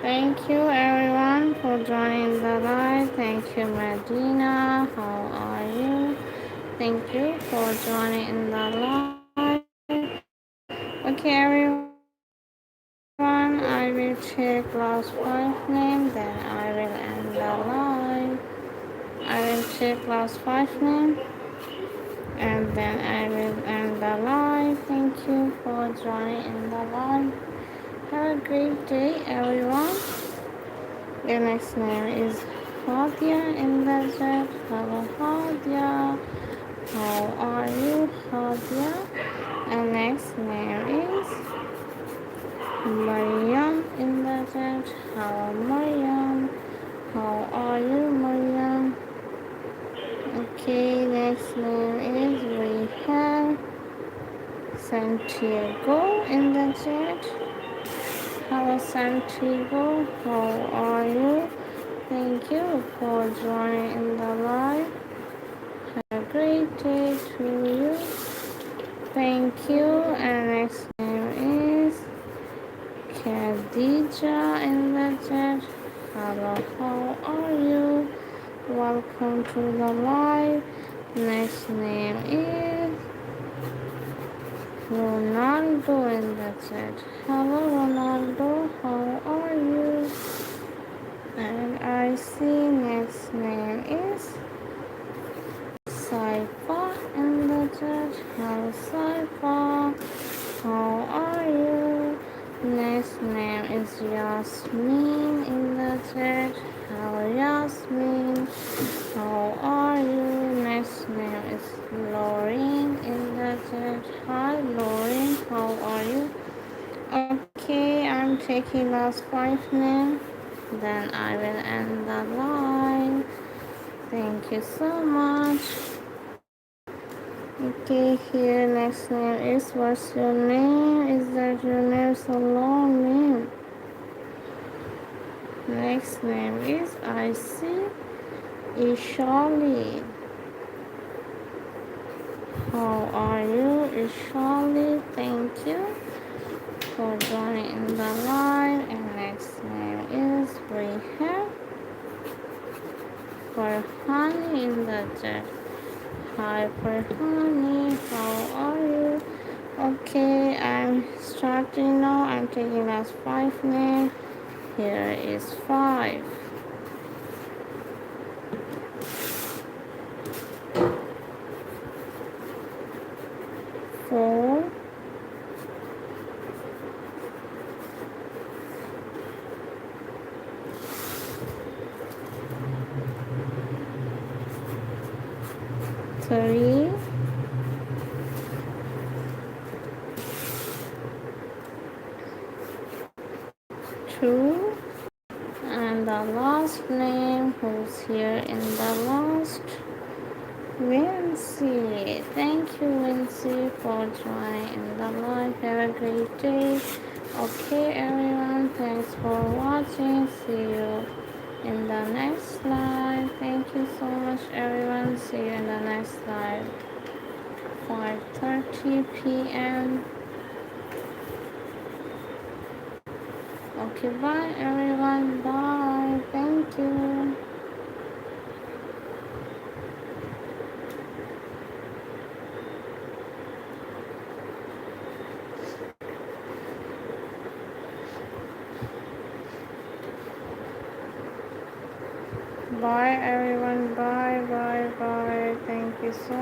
Thank you everyone for joining the live. Thank you, Medina. How are you? Thank you for joining in the live. Okay, everyone, I will check last 5 names, then I will end the live. I will check last 5 names, and then I will end the live. Thank you for joining in the live. Have a great day, everyone. The next name is Hadia in the chat. Hello, Hadia. How are you, Hadia? And next name is Mariam in the chat. Hello, Mariam. How are you, Mariam? Okay, next name is we have Santiago in the chat. Hello, Santiago. How are you? Thank you for joining in the live. Have a great day to you. Thank you. And next name is Khadija in the chat. Hello, how are you? Welcome to the live. Next name is Ronaldo in the chat. Hello, Ronaldo. How are you? And I see next name is Saifa in the chat. Hello, Saifa. How are you? Next name is Yasmin in the chat. Hello, Yasmin. How are you? Next name is Lauren in the chat. Hi, Lauren. How are you? Okay, I'm taking last 5 names. Then I will end the live. Thank you so much. Okay, here next name is what's your name? Is that your name? So long name. Next name is I see Ishali. How are you, Ishali? Thank you for joining in the live. And next name is we have Farhani in the chat. Hi Farhani, how are you? Okay, I'm starting now. I'm taking last 5 names. Here is 5, 4, 3, 2, and the last name who's here in the last, Vinci. Thank you, Vinci, for joining in the live. Have a great day. Okay, everyone, thanks for watching. See you in the next live. Thank you so much, everyone. See you in the next live. 5:30 p.m. Okay, bye, everyone. Bye. Thank you. Bye, everyone. Bye, bye, bye. Thank you so